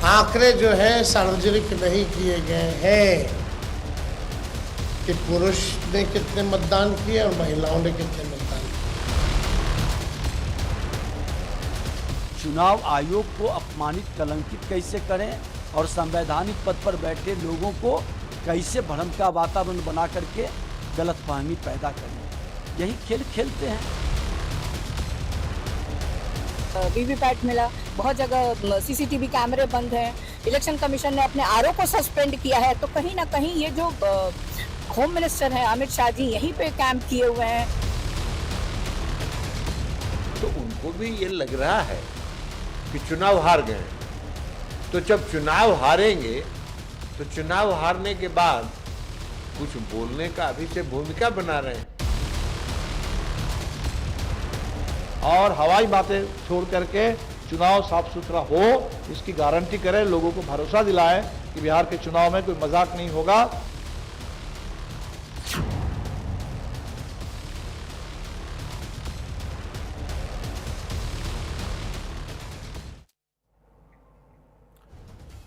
आंकड़े जो है सार्वजनिक नहीं किए गए हैं कि पुरुष ने कितने मतदान किए और महिलाओं ने कितने मतदान किए। चुनाव आयोग को अपमानित, कलंकित कैसे करें और संवैधानिक पद पर बैठे लोगों को कैसे भ्रम का वातावरण बना करके गलतफहमी पैदा करें, यही खेल खेलते हैं। वीवीपैट मिला, बहुत जगह सीसीटीवी कैमरे बंद हैं, इलेक्शन कमीशन ने अपने आरओ को सस्पेंड किया है, तो कहीं ना कहीं ये जो होम मिनिस्टर हैं अमित शाह जी यहीं पे कैंप किए हुए हैं। तो उनको भी ये लग रहा है कि चुनाव हार गए, तो जब चुनाव हारेंगे तो चुनाव हारने के बाद कुछ बोलने का अभी से भूमिका बना रहे हैं और हवाई बातें छोड़ करके चुनाव साफ सुथरा हो, इसकी गारंटी करें, लोगों को भरोसा दिलाएं कि बिहार के चुनाव में कोई मजाक नहीं होगा।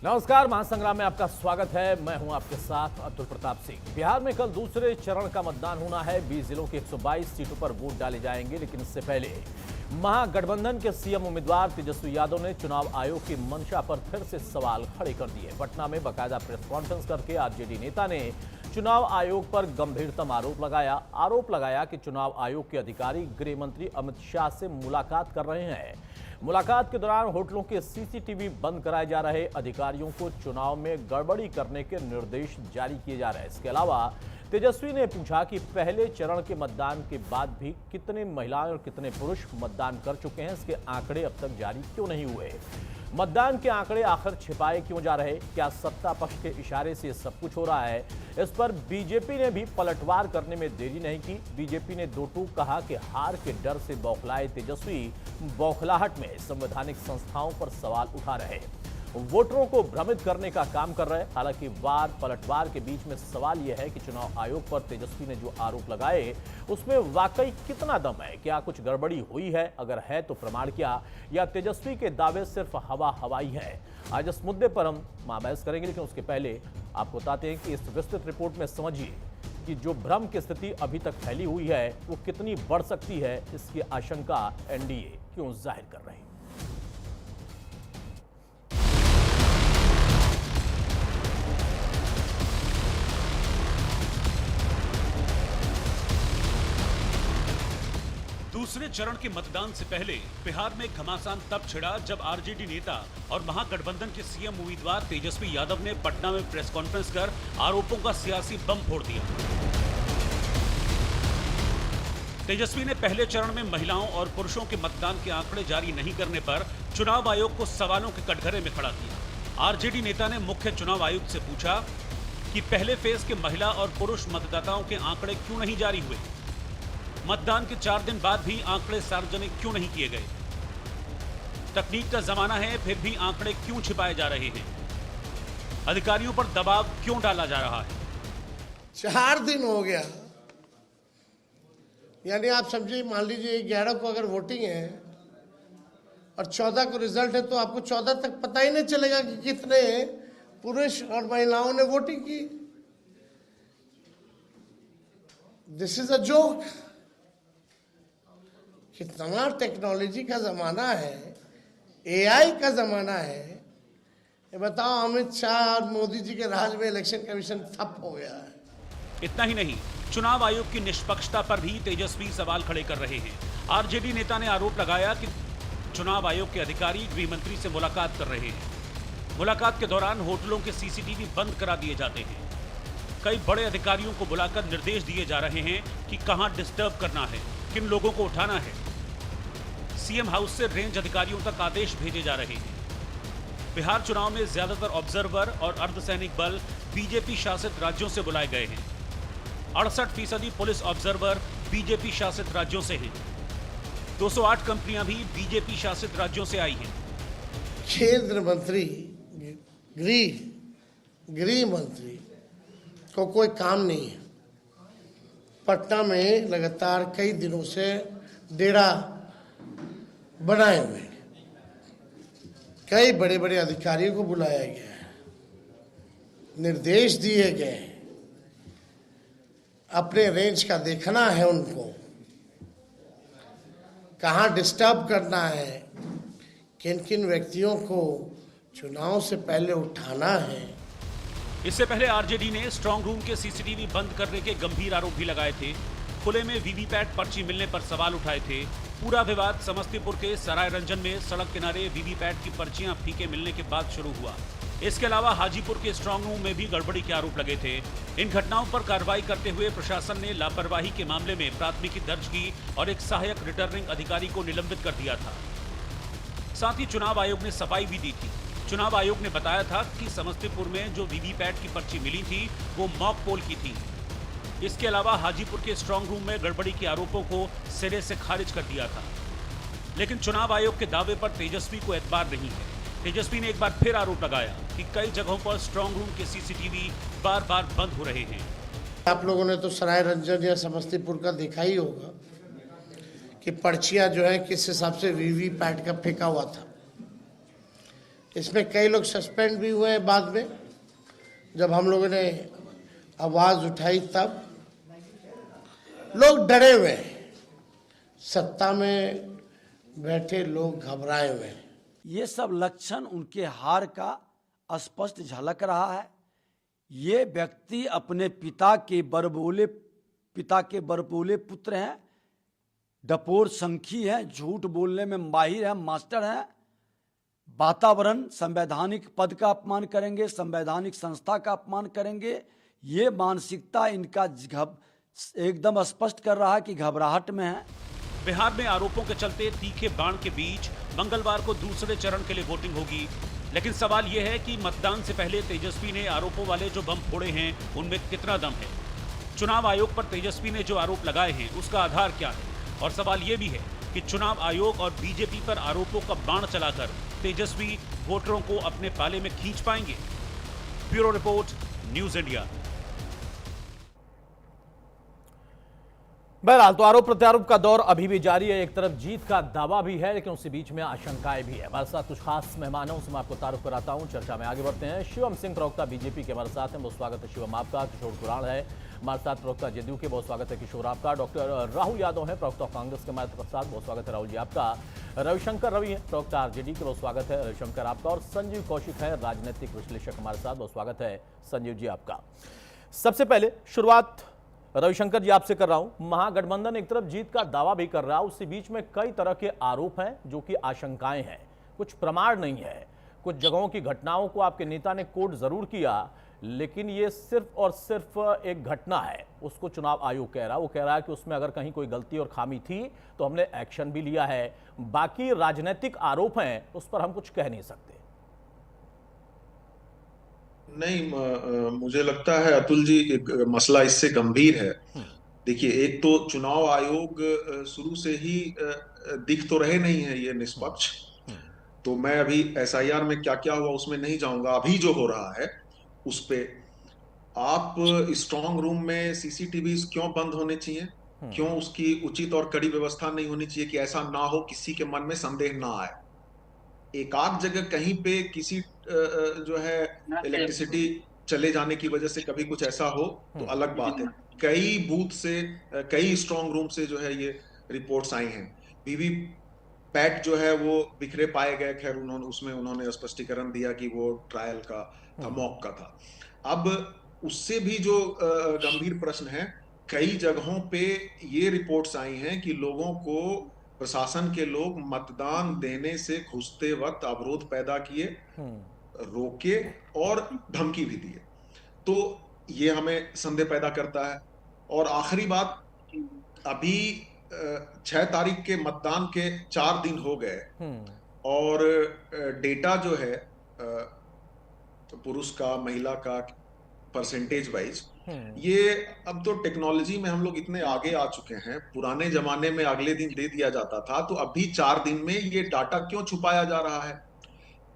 नमस्कार, महासंग्राम में आपका स्वागत है। मैं हूं आपके साथ अतुल प्रताप सिंह। बिहार में कल दूसरे चरण का मतदान होना है। 20 जिलों की 122 सीटों पर वोट डाले जाएंगे, लेकिन इससे पहले महागठबंधन के सीएम उम्मीदवार तेजस्वी यादव ने चुनाव आयोग की मंशा पर फिर से सवाल खड़े कर दिए। पटना में बाकायदा प्रेस कॉन्फ्रेंस करके आरजेडी नेता ने चुनाव आयोग पर गंभीरतम आरोप लगाया कि चुनाव आयोग के अधिकारी गृह मंत्री अमित शाह से मुलाकात कर रहे हैं। मुलाकात के दौरान होटलों के सीसीटीवी बंद कराए जा रहे, अधिकारियों को चुनाव में गड़बड़ी करने के निर्देश जारी किए जा रहे हैं। इसके अलावा तेजस्वी ने पूछा कि पहले चरण के मतदान के बाद भी कितने महिलाएं और कितने पुरुष मतदान कर चुके हैं, इसके आंकड़े अब तक जारी क्यों नहीं हुए। मतदान के आंकड़े आखिर छिपाए क्यों जा रहे, क्या सत्ता पक्ष के इशारे से सब कुछ हो रहा है। इस पर बीजेपी ने भी पलटवार करने में देरी नहीं की। बीजेपी ने दो टूक कहा कि हार के डर से बौखलाए तेजस्वी बौखलाहट में संवैधानिक संस्थाओं पर सवाल उठा रहे, वोटरों को भ्रमित करने का काम कर रहे। हालांकि वार पलटवार के बीच में सवाल यह है कि चुनाव आयोग पर तेजस्वी ने जो आरोप लगाए उसमें वाकई कितना दम है, क्या कुछ गड़बड़ी हुई है, अगर है तो प्रमाण क्या, या तेजस्वी के दावे सिर्फ हवाई है। आज इस मुद्दे पर हम बहस करेंगे, लेकिन उसके पहले आपको बताते हैं कि इस विस्तृत रिपोर्ट में समझिए कि जो भ्रम की स्थिति अभी तक फैली हुई है वो कितनी बढ़ सकती है, इसकी आशंका एनडीए क्यों जाहिर कर रही है। दूसरे चरण के मतदान से पहले बिहार में घमासान तब छिड़ा जब आरजेडी नेता और महागठबंधन के सीएम उम्मीदवार तेजस्वी यादव ने पटना में प्रेस कॉन्फ्रेंस कर आरोपों का सियासी बम फोड़ दिया। तेजस्वी ने पहले चरण में महिलाओं और पुरुषों के मतदान के आंकड़े जारी नहीं करने पर चुनाव आयोग को सवालों के कटघरे में खड़ा किया। आरजेडी नेता ने मुख्य चुनाव आयुक्त से पूछा कि पहले फेज के महिला और पुरुष मतदाताओं के आंकड़े क्यों नहीं जारी हुए, मतदान के 4 दिन बाद भी आंकड़े सार्वजनिक क्यों नहीं किए गए। तकनीक का जमाना है, फिर भी आंकड़े क्यों छिपाए जा रहे हैं, अधिकारियों पर दबाव क्यों डाला जा रहा है। 4 दिन हो गया, यानी आप समझिए, मान लीजिए 11 को अगर वोटिंग है और 14 को रिजल्ट है, तो आपको 14 तक पता ही नहीं चलेगा कि कितने पुरुष और महिलाओं ने वोटिंग की। This is a joke. कितना टेक्नोलॉजी का जमाना है, एआई का जमाना है। ये बताओ, अमित शाह और मोदी जी के राज में इलेक्शन कमीशन ठप हो गया है। इतना ही नहीं, चुनाव आयोग की निष्पक्षता पर भी तेजस्वी सवाल खड़े कर रहे हैं। आरजेडी नेता ने आरोप लगाया कि चुनाव आयोग के अधिकारी गृह मंत्री से मुलाकात कर रहे हैं। मुलाकात के दौरान होटलों के सीसीटीवी बंद करा दिए जाते हैं। कई बड़े अधिकारियों को बुलाकर निर्देश दिए जा रहे हैं कि कहां डिस्टर्ब करना है, किन लोगों को उठाना है। सीएम हाउस से रेंज अधिकारियों तक आदेश भेजे जा रहे हैं। बिहार चुनाव में ज्यादातर ऑब्जर्वर और अर्धसैनिक बल बीजेपी शासित राज्यों से बुलाए गए हैं। 68% पुलिस ऑब्जर्वर बीजेपी शासित राज्यों से हैं। 208 कंपनियां भी बीजेपी शासित राज्यों से आई हैं। केंद्र मंत्री, गृह मंत्री को कोई काम नहीं है। पटना में लगातार कई दिनों से डेरा बनाए हुए, कई बड़े बड़े अधिकारियों को बुलाया गया है, निर्देश दिए गए हैं, अपने रेंज का देखना है उनको, कहाँ डिस्टर्ब करना है, किन किन व्यक्तियों को चुनाव से पहले उठाना है। इससे पहले आरजेडी ने स्ट्रांग रूम के सीसीटीवी बंद करने के गंभीर आरोप भी लगाए थे। खुले में वीवीपैट पर्ची मिलने पर सवाल उठाए थे। पूरा विवाद समस्तीपुर के सराय रंजन में सड़क किनारे वीवीपैट की पर्चियां फीके मिलने के बाद शुरू हुआ। इसके अलावा हाजीपुर के स्ट्रांग रूम में भी गड़बड़ी के आरोप लगे थे। इन घटनाओं पर कार्रवाई करते हुए प्रशासन ने लापरवाही के मामले में प्राथमिकी दर्ज की और एक सहायक रिटर्निंग अधिकारी को निलंबित कर दिया था। साथ ही चुनाव आयोग ने सफाई भी दी थी। चुनाव आयोग ने बताया था कि समस्तीपुर में जो वीवीपैट की पर्ची मिली थी वो मॉक पोल की थी। इसके अलावा हाजीपुर के स्ट्रांग रूम में गड़बड़ी के आरोपों को सिरे से खारिज कर दिया था। लेकिन चुनाव आयोग के दावे पर तेजस्वी को एतबार नहीं है। तेजस्वी ने एक बार फिर आरोप लगाया कि कई जगहों पर स्ट्रांग रूम के सीसीटीवी बार बार बंद हो रहे हैं। आप लोगों ने तो सराय रंजन या समस्तीपुर का देखा ही होगा कि पर्चियां जो है किस हिसाब से वीवीपैट का फेंका हुआ था। इसमें कई लोग सस्पेंड भी हुए हैं बाद में, जब हम लोगों ने आवाज उठाई तब। लोग डरे हुए हैं, सत्ता में बैठे लोग घबराए हुए हैं। ये सब लक्षण उनके हार का स्पष्ट झलक रहा है। ये व्यक्ति अपने पिता के बरबोले पुत्र हैं, डपोर संखी हैं, झूठ बोलने में माहिर हैं, मास्टर हैं। वातावरण, संवैधानिक पद का अपमान करेंगे, संवैधानिक संस्था का अपमान करेंगे। ये मानसिकता इनका एकदम स्पष्ट कर रहा है कि घबराहट में है। बिहार में आरोपों के चलते तीखे बाण के बीच मंगलवार को दूसरे चरण के लिए वोटिंग होगी। लेकिन सवाल यह है कि मतदान से पहले तेजस्वी ने आरोपों वाले जो बम फोड़े हैं उनमें कितना दम है। चुनाव आयोग पर तेजस्वी ने जो आरोप लगाए हैं उसका आधार क्या है, और सवाल यह भी है कि चुनाव आयोग और बीजेपी पर आरोपों का बाण चलाकर तेजस्वी वोटरों को अपने पाले में खींच पाएंगे। Bureau report, news India. बहरहाल तो आरोप प्रत्यारोप का दौर अभी भी जारी है। एक तरफ जीत का दावा भी है, लेकिन उसी बीच में आशंकाएं भी है। हमारे साथ कुछ खास मेहमानों से मैं आपको तारुफ कराता हूं। चर्चा में आगे बढ़ते हैं। शिवम सिंह प्रवक्ता बीजेपी के हमारे साथ हैं, बहुत स्वागत है शिवम आपका। किशोर कुराड़ है हमारे साथ प्रवक्ता जदयू के, बहुत स्वागत है किशोर आपका। डॉक्टर राहुल यादव है प्रवक्ता कांग्रेस के हमारे साथ, बहुत स्वागत है राहुल जी आपका। रविशंकर रवि है प्रवक्ता आरजेडी के, बहुत स्वागत है रविशंकर आपका। और संजीव कौशिक है राजनीतिक विश्लेषक हमारे साथ, बहुत स्वागत है संजीव जी आपका। सबसे पहले शुरुआत रविशंकर जी आपसे कर रहा हूं। महागठबंधन एक तरफ जीत का दावा भी कर रहा है, उसी बीच में कई तरह के आरोप हैं जो कि आशंकाएं हैं, कुछ प्रमाण नहीं है। कुछ जगहों की घटनाओं को आपके नेता ने कोट जरूर किया, लेकिन ये सिर्फ और सिर्फ एक घटना है, उसको चुनाव आयोग कह रहा है। वो कह रहा है कि उसमें अगर कहीं कोई गलती और खामी थी तो हमने एक्शन भी लिया है। बाकी राजनीतिक आरोप हैं उस पर हम कुछ कह नहीं सकते। नहीं, मुझे लगता है अतुल जी एक मसला इससे गंभीर है। देखिए, एक तो चुनाव आयोग शुरू से ही दिख तो रहे नहीं है ये निष्पक्ष। तो मैं अभी एसआईआर में क्या क्या हुआ उसमें नहीं जाऊंगा। अभी जो हो रहा है उस पे आप स्ट्रांग रूम में सीसीटीवी क्यों बंद होने चाहिए, क्यों उसकी उचित और कड़ी व्यवस्था नहीं होनी चाहिए कि ऐसा ना हो, किसी के मन में संदेह ना आए। एक आध जगह कहीं पे किसी जो है इलेक्ट्रिसिटी चले जाने की वजह से कभी कुछ ऐसा हो तो अलग बात है। कई बूथ से, कई स्ट्रांग रूम से जो है ये रिपोर्ट्स आई हैं। वीवी पैट जो है वो बिखरे पाए गए। खैर उन्होंने स्पष्टीकरण दिया कि वो ट्रायल का था, मॉक का था। अब उससे भी जो गंभीर प्रश्न है, कई जगहों पे ये रिपोर्ट्स आई हैं कि लोगों को प्रशासन के लोग मतदान देने से घुसते वक्त अवरोध पैदा किए, रोके और धमकी भी दिए। तो ये हमें संदेह पैदा करता है। और आखिरी बात, अभी 6 तारीख के मतदान के 4 दिन हो गए और डेटा जो है पुरुष का, महिला का परसेंटेज वाइज, ये अब तो टेक्नोलॉजी में हम लोग इतने आगे आ चुके हैं। पुराने जमाने में अगले दिन दे दिया जाता था, तो अभी 4 दिन में ये डाटा क्यों छुपाया जा रहा है।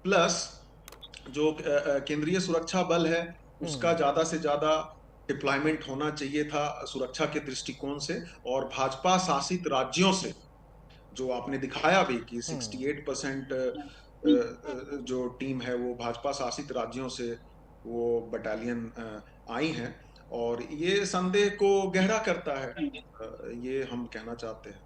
प्लस जो केंद्रीय सुरक्षा बल है उसका ज्यादा से ज्यादा डिप्लॉयमेंट होना चाहिए था सुरक्षा के दृष्टिकोण से। और भाजपा शासित राज्यों से जो आपने दिखाया भी कि 68% जो टीम है वो भाजपा शासित राज्यों से वो बटालियन आई हैं, और ये संदेह को गहरा करता है, ये हम कहना चाहते हैं।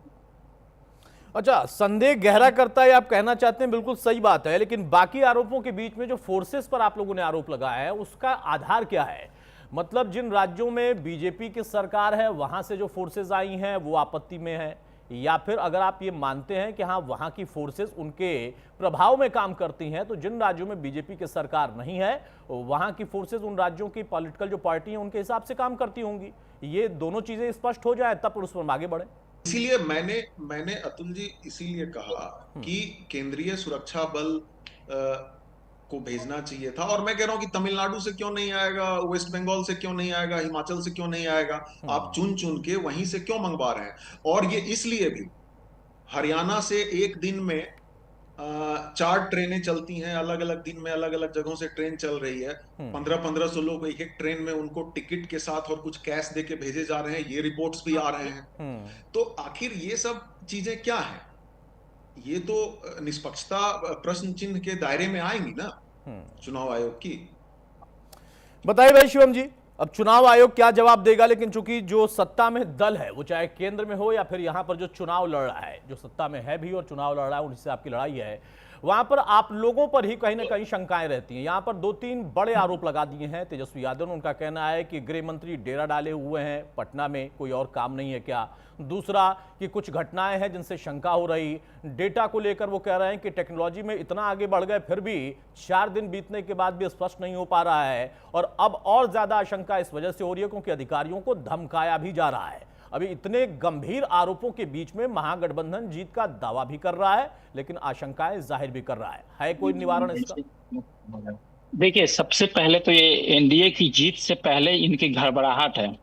अच्छा, संदेह गहरा करता है आप कहना चाहते हैं, बिल्कुल सही बात है, लेकिन बाकी आरोपों के बीच में जो फोर्सेस पर आप लोगों ने आरोप लगाया है उसका आधार क्या है? मतलब जिन राज्यों में बीजेपी की सरकार है वहां से जो फोर्सेस आई हैं वो आपत्ति में है, या फिर अगर आप ये मानते हैं कि हाँ वहां की फोर्सेस उनके प्रभाव में काम करती हैं, तो जिन राज्यों में बीजेपी की सरकार नहीं है वहां की फोर्सेस उन राज्यों की पॉलिटिकल जो पार्टी है उनके हिसाब से काम करती होंगी। ये दोनों चीजें स्पष्ट हो जाए तब उस पर आगे बढ़े। इसीलिए मैंने अतुल जी इसीलिए कहा कि केंद्रीय सुरक्षा बल को भेजना चाहिए था, और मैं कह रहा हूं कि तमिलनाडु से क्यों नहीं आएगा, वेस्ट बंगाल से क्यों नहीं आएगा, हिमाचल से क्यों नहीं आएगा, आप चुन चुन के वहीं से क्यों मंगवा रहे हैं? और ये इसलिए भी, हरियाणा से एक दिन में 4 ट्रेनें चलती हैं, अलग अलग दिन में अलग अलग जगहों से ट्रेन चल रही है, 1500 लोग एक एक ट्रेन में, उनको टिकट के साथ और कुछ कैश दे के भेजे जा रहे हैं, ये रिपोर्ट्स भी आ रहे हैं। तो आखिर ये सब चीजें क्या है? ये तो निष्पक्षता प्रश्न चिन्ह के दायरे में आएंगी ना चुनाव आयोग की। बताइए भाई शिवम जी, अब चुनाव आयोग क्या जवाब देगा? लेकिन चूंकि जो सत्ता में दल है वो चाहे केंद्र में हो या फिर यहां पर जो चुनाव लड़ रहा है, जो सत्ता में है भी और चुनाव लड़ रहा है, उनसे आपकी लड़ाई है, वहां पर आप लोगों पर ही कहीं ना कहीं शंकाएं रहती हैं। यहां पर 2-3 बड़े आरोप लगा दिए हैं तेजस्वी यादव ने। उनका कहना है कि गृह मंत्री डेरा डाले हुए हैं पटना में, कोई और काम नहीं है क्या? दूसरा कि कुछ घटनाएं हैं जिनसे शंका हो रही। डेटा को लेकर वो कह रहे हैं कि टेक्नोलॉजी में इतना आगे बढ़ गए फिर भी 4 दिन बीतने के बाद भी स्पष्ट नहीं हो पा रहा है, और अब और ज्यादा आशंका इस वजह से हो रही है क्योंकि अधिकारियों को धमकाया भी जा रहा है। अभी इतने गंभीर आरोपों के बीच में महागठबंधन जीत का दावा भी कर रहा है लेकिन आशंकाएं जाहिर भी कर रहा है कोई निवारण इसका? देखिए, सबसे पहले तो ये एनडीए की जीत से पहले इनकी घबराहट है।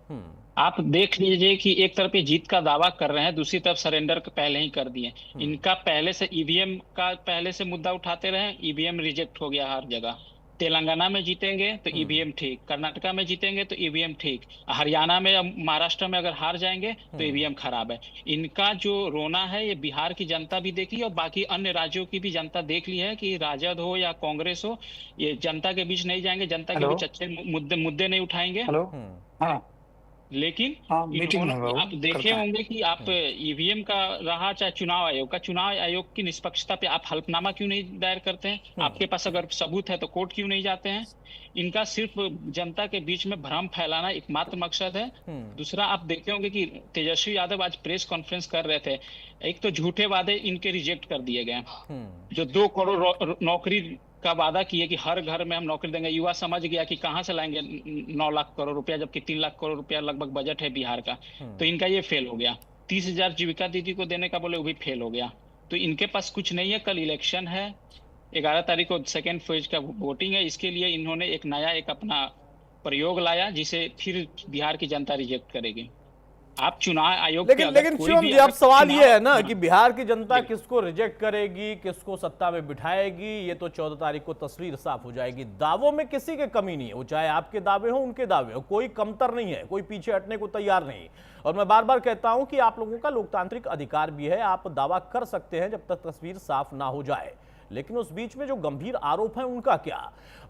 आप देख लीजिए कि एक तरफ ये जीत का दावा कर रहे हैं, दूसरी तरफ सरेंडर पहले ही कर दिए। इनका पहले से ईवीएम का पहले से मुद्दा उठाते रहे, ईवीएम रिजेक्ट हो गया हर जगह। तेलंगाना में जीतेंगे तो ईवीएम ठीक, कर्नाटका में जीतेंगे तो ईवीएम ठीक, हरियाणा में, महाराष्ट्र में अगर हार जाएंगे तो ईवीएम खराब है। इनका जो रोना है ये बिहार की जनता भी देख ली और बाकी अन्य राज्यों की भी जनता देख ली है कि राजद हो या कांग्रेस हो, ये जनता के बीच नहीं जाएंगे, जनता के बीच अच्छे मुद्दे नहीं उठाएंगे। लेकिन आप देखे होंगे कि आप ईवीएम का रहा चाहे चुनाव आयोग की निष्पक्षता पे आप हल्फनामा क्यों नहीं दायर करते हैं? आपके पास अगर सबूत है तो कोर्ट क्यों नहीं जाते हैं? इनका सिर्फ जनता के बीच में भ्रम फैलाना एकमात्र मकसद है। दूसरा, आप देखे होंगे कि तेजस्वी यादव आज प्रेस कॉन्फ्रेंस कर रहे थे, एक तो झूठे वादे इनके रिजेक्ट कर दिए गए। जो 2 करोड़ नौकरी का वादा किए कि हर घर में हम नौकरी देंगे, युवा समझ गया कि कहां से लाएंगे 9 लाख करोड़ रुपया, जबकि 3 लाख करोड़ रुपया लगभग बजट है बिहार का। तो इनका ये फेल हो गया। 30,000 जीविका दीदी को देने का बोले, वो भी फेल हो गया। तो इनके पास कुछ नहीं है। कल इलेक्शन है, 11 तारीख को सेकेंड फेज का वोटिंग है। इसके लिए इन्होंने एक नया अपना प्रयोग लाया जिसे फिर बिहार की जनता रिजेक्ट करेगी। आप चुनाव आयोग लेकिन शिवम जी, अब सवाल ये है ना कि बिहार की जनता किसको रिजेक्ट करेगी, किसको सत्ता में बिठाएगी, ये तो 14 तारीख को तस्वीर साफ हो जाएगी। दावों में किसी की कमी नहीं है, वो चाहे आपके दावे हो उनके दावे हो, कोई कमतर नहीं है, कोई पीछे हटने को तैयार नहीं। और मैं बार बार कहता हूं कि आप लोगों का लोकतांत्रिक अधिकार भी है, आप दावा कर सकते हैं जब तक तस्वीर साफ ना हो जाए। लेकिन उस बीच में जो गंभीर आरोप है उनका क्या?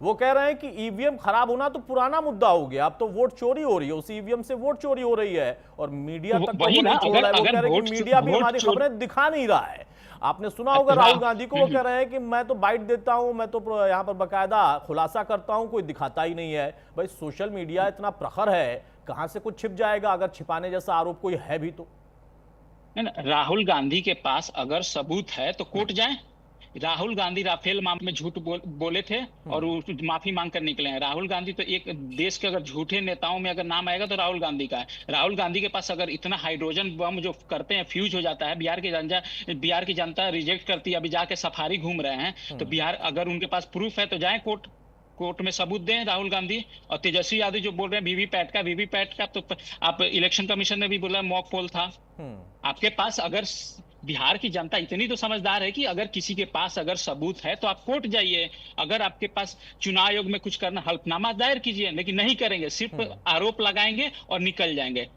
वो कह रहे हैं कि ईवीएम खराब होना तो पुराना मुद्दा हो गया, अब तो वोट चोरी हो रही है, उस ईवीएम से वोट चोरी हो रही है और मीडिया तक वो नहीं छोड़ रहा है। वो कह रहे हैं कि मीडिया भी हमारी खबरें दिखा नहीं रहा है। आपने सुना होगा राहुल गांधी को, वो कह रहे हैं कि मैं तो बाइट देता हूं, मैं तो यहाँ पर बकायदा खुलासा करता हूं, कोई दिखाता ही नहीं है। भाई सोशल मीडिया इतना प्रखर है, कहां से कुछ छिप जाएगा अगर छिपाने जैसा आरोप कोई है भी तो। राहुल गांधी के पास अगर सबूत है तो कोर्ट जाए। राहुल गांधी राफेल मामले में झूठ बोले थे और माफी मांग कर निकले हैं। राहुल गांधी तो एक देश के अगर झूठे नेताओं में अगर नाम आएगा तो राहुल गांधी का है। राहुल गांधी के पास अगर इतना हाइड्रोजन बम जो करते हैं फ्यूज हो जाता है, बिहार की जनता रिजेक्ट करती है, अभी जाके सफारी घूम रहे हैं, तो बिहार अगर उनके पास प्रूफ है तो जाए कोर्ट में सबूत दें राहुल गांधी। और तेजस्वी यादव जो बोल रहे हैं वीवीपैट का तो आप इलेक्शन कमीशन ने भी बोला मॉक पोल था। आपके पास अगर बिहार की जनता इतनी तो समझदार है कि अगर किसी के पास अगर सबूत है तो आप कोर्ट जाइए। अगर आपके पास चुनाव आयोग में कुछ करना, हल्फनामा दायर कीजिए, लेकिन नहीं करेंगे, सिर्फ आरोप लगाएंगे और निकल जाएंगे।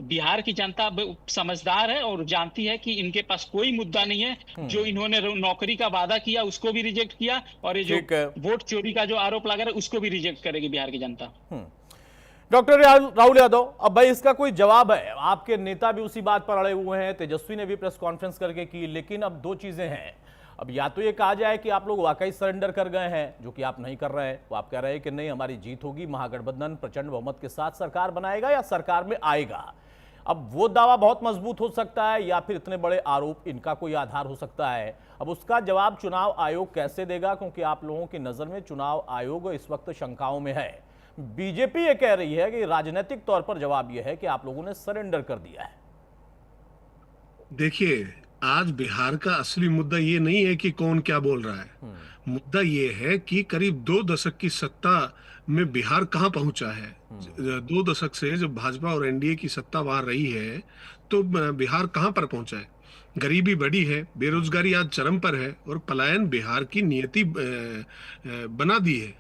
बिहार की जनता अब समझदार है और जानती है कि इनके पास कोई मुद्दा नहीं है। जो इन्होंने नौकरी का वादा किया उसको भी रिजेक्ट किया, और ये जो वोट चोरी का जो आरोप लगा रहा है उसको भी रिजेक्ट करेगी बिहार की जनता। डॉक्टर राहुल यादव, अब भाई इसका कोई जवाब है? आपके नेता भी उसी बात पर अड़े हुए हैं, तेजस्वी ने भी प्रेस कॉन्फ्रेंस करके की, लेकिन अब दो चीजें हैं। अब या तो ये कहा जाए कि आप लोग वाकई सरेंडर कर गए हैं, जो कि आप नहीं कर रहे हैं, वो आप कह रहे हैं कि नहीं हमारी जीत होगी, महागठबंधन प्रचंड बहुमत के साथ सरकार बनाएगा या सरकार में आएगा। अब वो दावा बहुत मजबूत हो सकता है या फिर इतने बड़े आरोप इनका कोई आधार हो सकता है। अब उसका जवाब चुनाव आयोग कैसे देगा, क्योंकि आप लोगों की नजर में चुनाव आयोग इस वक्त शंकाओं में है। बीजेपी ये कह रही है कि राजनीतिक तौर पर जवाब यह है कि आप लोगों ने सरेंडर कर दिया है। देखिए, आज बिहार का असली मुद्दा ये नहीं है कि कौन क्या बोल रहा है। मुद्दा ये है कि करीब 2 दशक की सत्ता में बिहार कहां पहुंचा है। 2 दशक से जब भाजपा और एनडीए की सत्ता वहां रही है तो बिहार कहां पर पहुंचा है। गरीबी बढ़ी है, बेरोजगारी आज चरम पर है और पलायन बिहार की नियति बना दी है।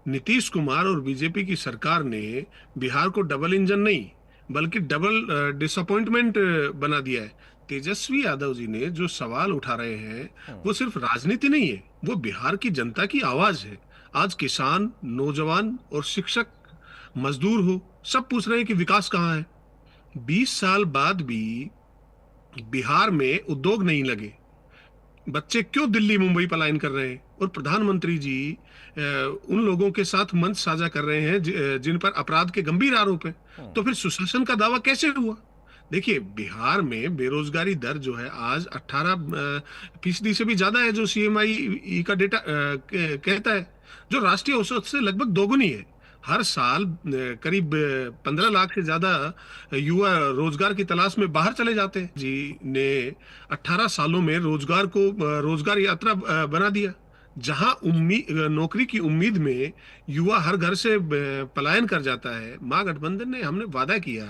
नीतीश कुमार और बीजेपी की सरकार ने बिहार को डबल इंजन नहीं बल्कि डबल डिसअपॉइंटमेंट बना दिया है। तेजस्वी यादव जी ने जो सवाल उठा रहे हैं वो सिर्फ राजनीति नहीं है, वो बिहार की जनता की आवाज है। आज किसान, नौजवान और शिक्षक, मजदूर हो, सब पूछ रहे हैं कि विकास कहाँ है। 20 साल बाद भी बिहार में उद्योग नहीं लगे, बच्चे क्यों दिल्ली मुंबई पलायन कर रहे हैं, और प्रधानमंत्री जी उन लोगों के साथ मंच साझा कर रहे हैं जिन पर अपराध के गंभीर आरोप हैं। तो फिर सुशासन का दावा कैसे हुआ? देखिए, बिहार में बेरोजगारी दर जो है आज 18% से भी ज्यादा है, जो CMI का डेटा कहता है, जो राष्ट्रीय औसत से लगभग दोगुनी है। हर साल करीब 15 लाख से ज्यादा युवा रोजगार की तलाश में बाहर चले जाते हैं। जी ने 18 सालों में रोजगार यात्रा बना दिया, जहां नौकरी की उम्मीद में युवा हर घर से पलायन कर जाता है। महागठबंधन ने हमने वादा किया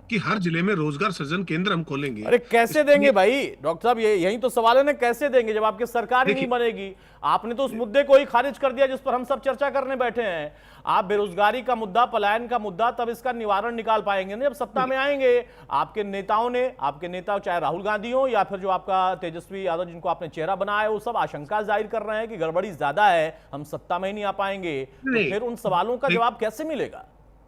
कि हर जिले में रोजगार सृजन केंद्र हम खोलेंगे। अरे कैसे देंगे भाई? डॉक्टर साहब, यही तो सवाल है ना, कैसे देंगे जब आपकी सरकार ही नहीं बनेगी? आपने तो उस मुद्दे को ही खारिज कर दिया जिस पर हम सब चर्चा करने बैठे हैं। आप बेरोजगारी का मुद्दा, पलायन का मुद्दा तब इसका निवारण निकाल पाएंगे ना जब सत्ता में आएंगे। आपके नेताओं ने, आपके नेता चाहे राहुल गांधी हो या फिर जो आपका तेजस्वी यादव जिनको आपने चेहरा बनाया, वो सब आशंका जाहिर कर रहे हैं कि गड़बड़ी ज्यादा है, हम सत्ता में ही नहीं आ पाएंगे। तो फिर उन सवालों का जवाब कैसे मिलेगा?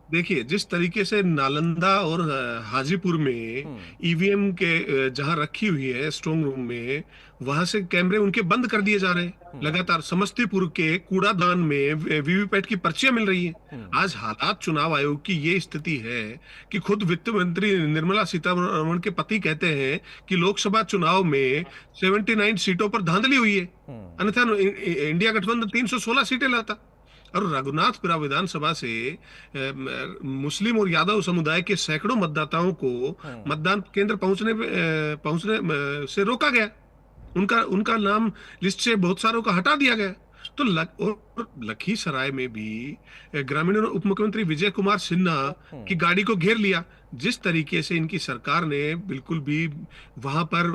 देखिए, जिस तरीके से नालंदा और हाजीपुर में ईवीएम के जहां रखी हुई है स्ट्रांग रूम में, वहां से कैमरे उनके बंद कर दिए जा रहे हैं लगातार। समस्तीपुर के कूड़ादान में वीवीपैट की पर्चियां मिल रही हैं। आज हालात चुनाव आयोग की ये स्थिति है कि खुद वित्त मंत्री निर्मला सीतारमण के पति कहते हैं कि लोकसभा चुनाव में 79 सीटों पर धांधली हुई है, अन्यथा इंडिया गठबंधन 316 सीटें लाता। और रघुनाथपुरा विधानसभा से मुस्लिम और यादव समुदाय के सैकड़ों मतदाताओं को मतदान केंद्र पहुंचने से रोका गया। उनका नाम लिस्ट से बहुत सारों का हटा दिया गया। तो लखीसराय में भी ग्रामीण उप मुख्यमंत्री विजय कुमार सिन्हा की गाड़ी को घेर लिया। जिस तरीके से इनकी सरकार ने बिल्कुल भी वहां पर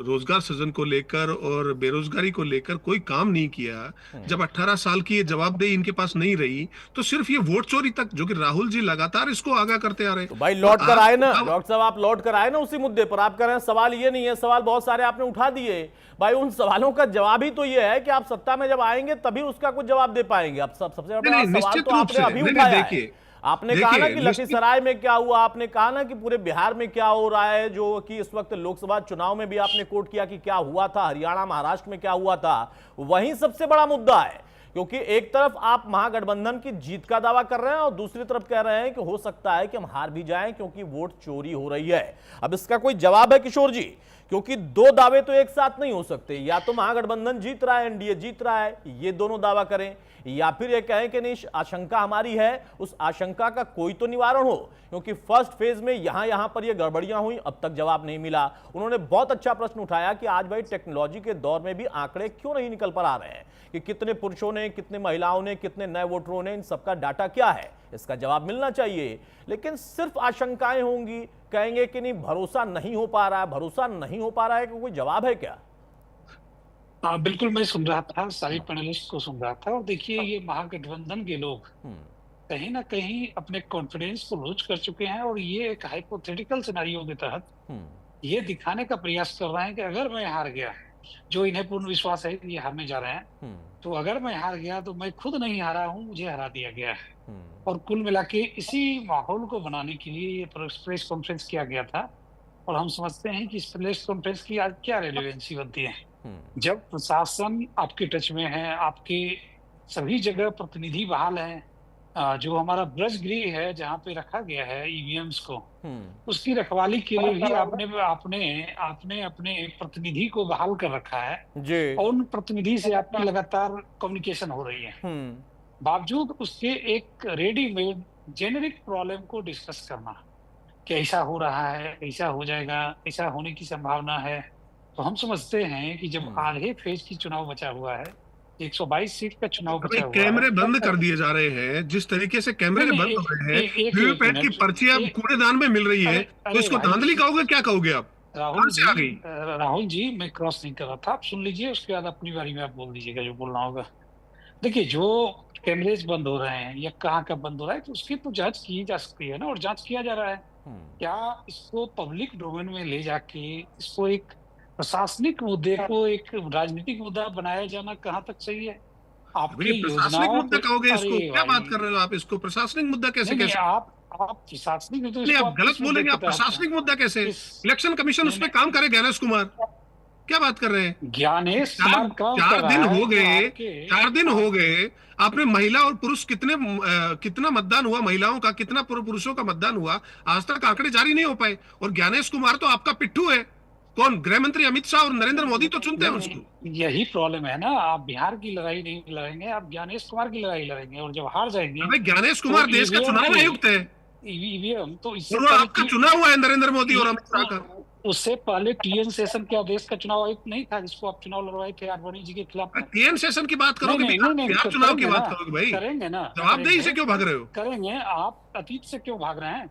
रोजगार सृजन को लेकर और बेरोजगारी को लेकर कोई काम नहीं किया, जब 18 साल की ये जवाबदेही इनके पास नहीं रही, तो सिर्फ ये वोट चोरी तक, जो कि राहुल जी लगातार इसको आगाह करते आ रहे हैं। तो भाई लौट कर आए ना डॉक्टर साहब, आप लौट कर आए ना उसी मुद्दे पर। आप कह रहे हैं सवाल ये नहीं है, सवाल बहुत सारे आपने उठा दिए। भाई उन सवालों का जवाब ही तो ये है कि आप सत्ता में जब आएंगे तभी उसका कुछ जवाब दे पाएंगे। अब सबसे बड़ा सवाल तो आपने अभी उठाया है। आपने कहा ना कि लखीसराय में क्या हुआ, आपने कहा ना कि पूरे बिहार में क्या हो रहा है, जो कि इस वक्त लोकसभा चुनाव में भी आपने कोट किया कि क्या हुआ था, हरियाणा महाराष्ट्र में क्या हुआ था। वही सबसे बड़ा मुद्दा है, क्योंकि एक तरफ आप महागठबंधन की जीत का दावा कर रहे हैं और दूसरी तरफ कह रहे हैं कि हो सकता है कि हम हार भी जाएं क्योंकि वोट चोरी हो रही है। अब इसका कोई जवाब है किशोर जी? क्योंकि दो दावे तो एक साथ नहीं हो सकते। या तो महागठबंधन जीत रहा है, एनडीए जीत रहा है, ये दोनों दावा करें, या फिर ये कहें कि नहीं आशंका हमारी है, उस आशंका का कोई तो निवारण हो। क्योंकि फर्स्ट फेज में यहां पर ये गड़बड़ियां हुई, अब तक जवाब नहीं मिला। उन्होंने बहुत अच्छा प्रश्न उठाया कि आज भाई टेक्नोलॉजी के दौर में भी आंकड़े क्यों नहीं निकल पर आ रहे हैं, कि कितने पुरुषों ने, कितने महिलाओं ने, कितने नए वोटरों ने, इन सबका डाटा क्या है, इसका जवाब मिलना चाहिए। लेकिन सिर्फ आशंकाएं होंगी, कहेंगे कि नहीं भरोसा नहीं हो पा रहा है, भरोसा नहीं हो पा रहा है, कि कोई जवाब है क्या? बिल्कुल, मैं सुन रहा था, सारी पैनलिस्ट को सुन रहा था। और देखिए, ये महागठबंधन के लोग कहीं ना कहीं अपने कॉन्फिडेंस को लूज कर चुके हैं और ये एक हाइपोथेटिकल सिनेरियो के तहत ये दिखाने का प्रयास कर रहे हैं कि अगर मैं हार गया, जो इन्हें पूर्ण विश्वास है कि ये हारने जा रहे हैं, तो अगर मैं हार गया तो मैं खुद नहीं हारा हूं, मुझे हरा दिया गया है। और कुल मिला के इसी माहौल को बनाने के लिए ये प्रेस कॉन्फ्रेंस किया गया था। और हम समझते हैं कि इस प्रेस कॉन्फ्रेंस की आज क्या रेलेवेंसी बनती है, जब प्रशासन आपके टच में है, आपके सभी जगह प्रतिनिधि बहाल हैं, जो हमारा ब्रज गृह है जहाँ पे रखा गया है ईवीएम्स को, उसकी रखवाली के लिए भी आपने अपने प्रतिनिधि को बहाल कर रखा है जी। और उन प्रतिनिधि से आपकी लगातार कम्युनिकेशन हो रही है। बावजूद उसके एक रेडीमेड जेनेरिक प्रॉब्लम को डिस्कस करना कि ऐसा हो रहा है, ऐसा हो जाएगा, ऐसा होने की संभावना है, तो हम समझते हैं कि जब आधे फेज की चुनाव बचा हुआ है, 122 सीट का चुनाव बचा हुआ है, कैमरे बंद कर दिए जा रहे हैं, जिस तरीके से कैमरे बंद हो रहे हैं, वीवीपैट की पर्ची अब कूड़ेदान में मिल रही है, तो इसको धांधली कहोगे, क्या कहोगे आप? राहुल जी मैं क्रॉस नहीं कर रहा था, आप सुन लीजिए, उसके बाद अपनी बारी में आप बोल दीजिएगा जो बोलना होगा। देखिए, जो कैमरेज बंद हो रहे हैं या कहाँ का बंद हो रहा है, तो उसकी तो जांच की जा सकती है ना, और जांच किया जा रहा है। क्या इसको पब्लिक डोमेन में ले जाके इसको एक प्रशासनिक मुद्दे को एक राजनीतिक मुद्दा बनाया जाना कहाँ तक सही है? आपकी प्रशासनिक मुद्दा कहोगे इसको? क्या बात कर रहे हो आप? इसको प्रशासनिक मुद्दा कैसे? आप प्रशासनिक मुद्दा, नहीं, आप गलत बोलेंगे। आप प्रशासनिक मुद्दा कैसे? इलेक्शन कमीशन उस पर काम करे, ज्ञानेश कुमार, क्या बात कर रहे हैं? ज्ञानेश चार दिन हो गए आपने महिला और पुरुष कितना मतदान हुआ, महिलाओं का कितना, पुरुषों का मतदान हुआ, आज तक आंकड़े जारी नहीं हो पाए। और ज्ञानेश कुमार तो आपका पिट्ठू है। कौन? गृह मंत्री अमित शाह और नरेंद्र मोदी तो चुनते हैं उसको। यही प्रॉब्लम है ना, आप बिहार की लड़ाई नहीं लड़ेंगे, आप ज्ञानेश कुमार की लड़ाई लड़ेंगे, और जब हार जाएंगे। ज्ञानेश कुमार देश का चुनाव आयुक्त है, ईवीएम तो आपका चुना हुआ है नरेंद्र मोदी और अमित शाह का। उससे पहले टीएन सेशन क्या देश का चुनाव आयुक्त नहीं था, जिसको आप चुनाव लड़वाए थे आडवाणी जी के खिलाफ? टीएन सेशन की बात करोगे, बिहार चुनाव की बात करोगे भाई? करेंगे ना, जवाबदेही से क्यों भाग रहे हो? करेंगे। आप अतीत से क्यों भाग रहे हैं?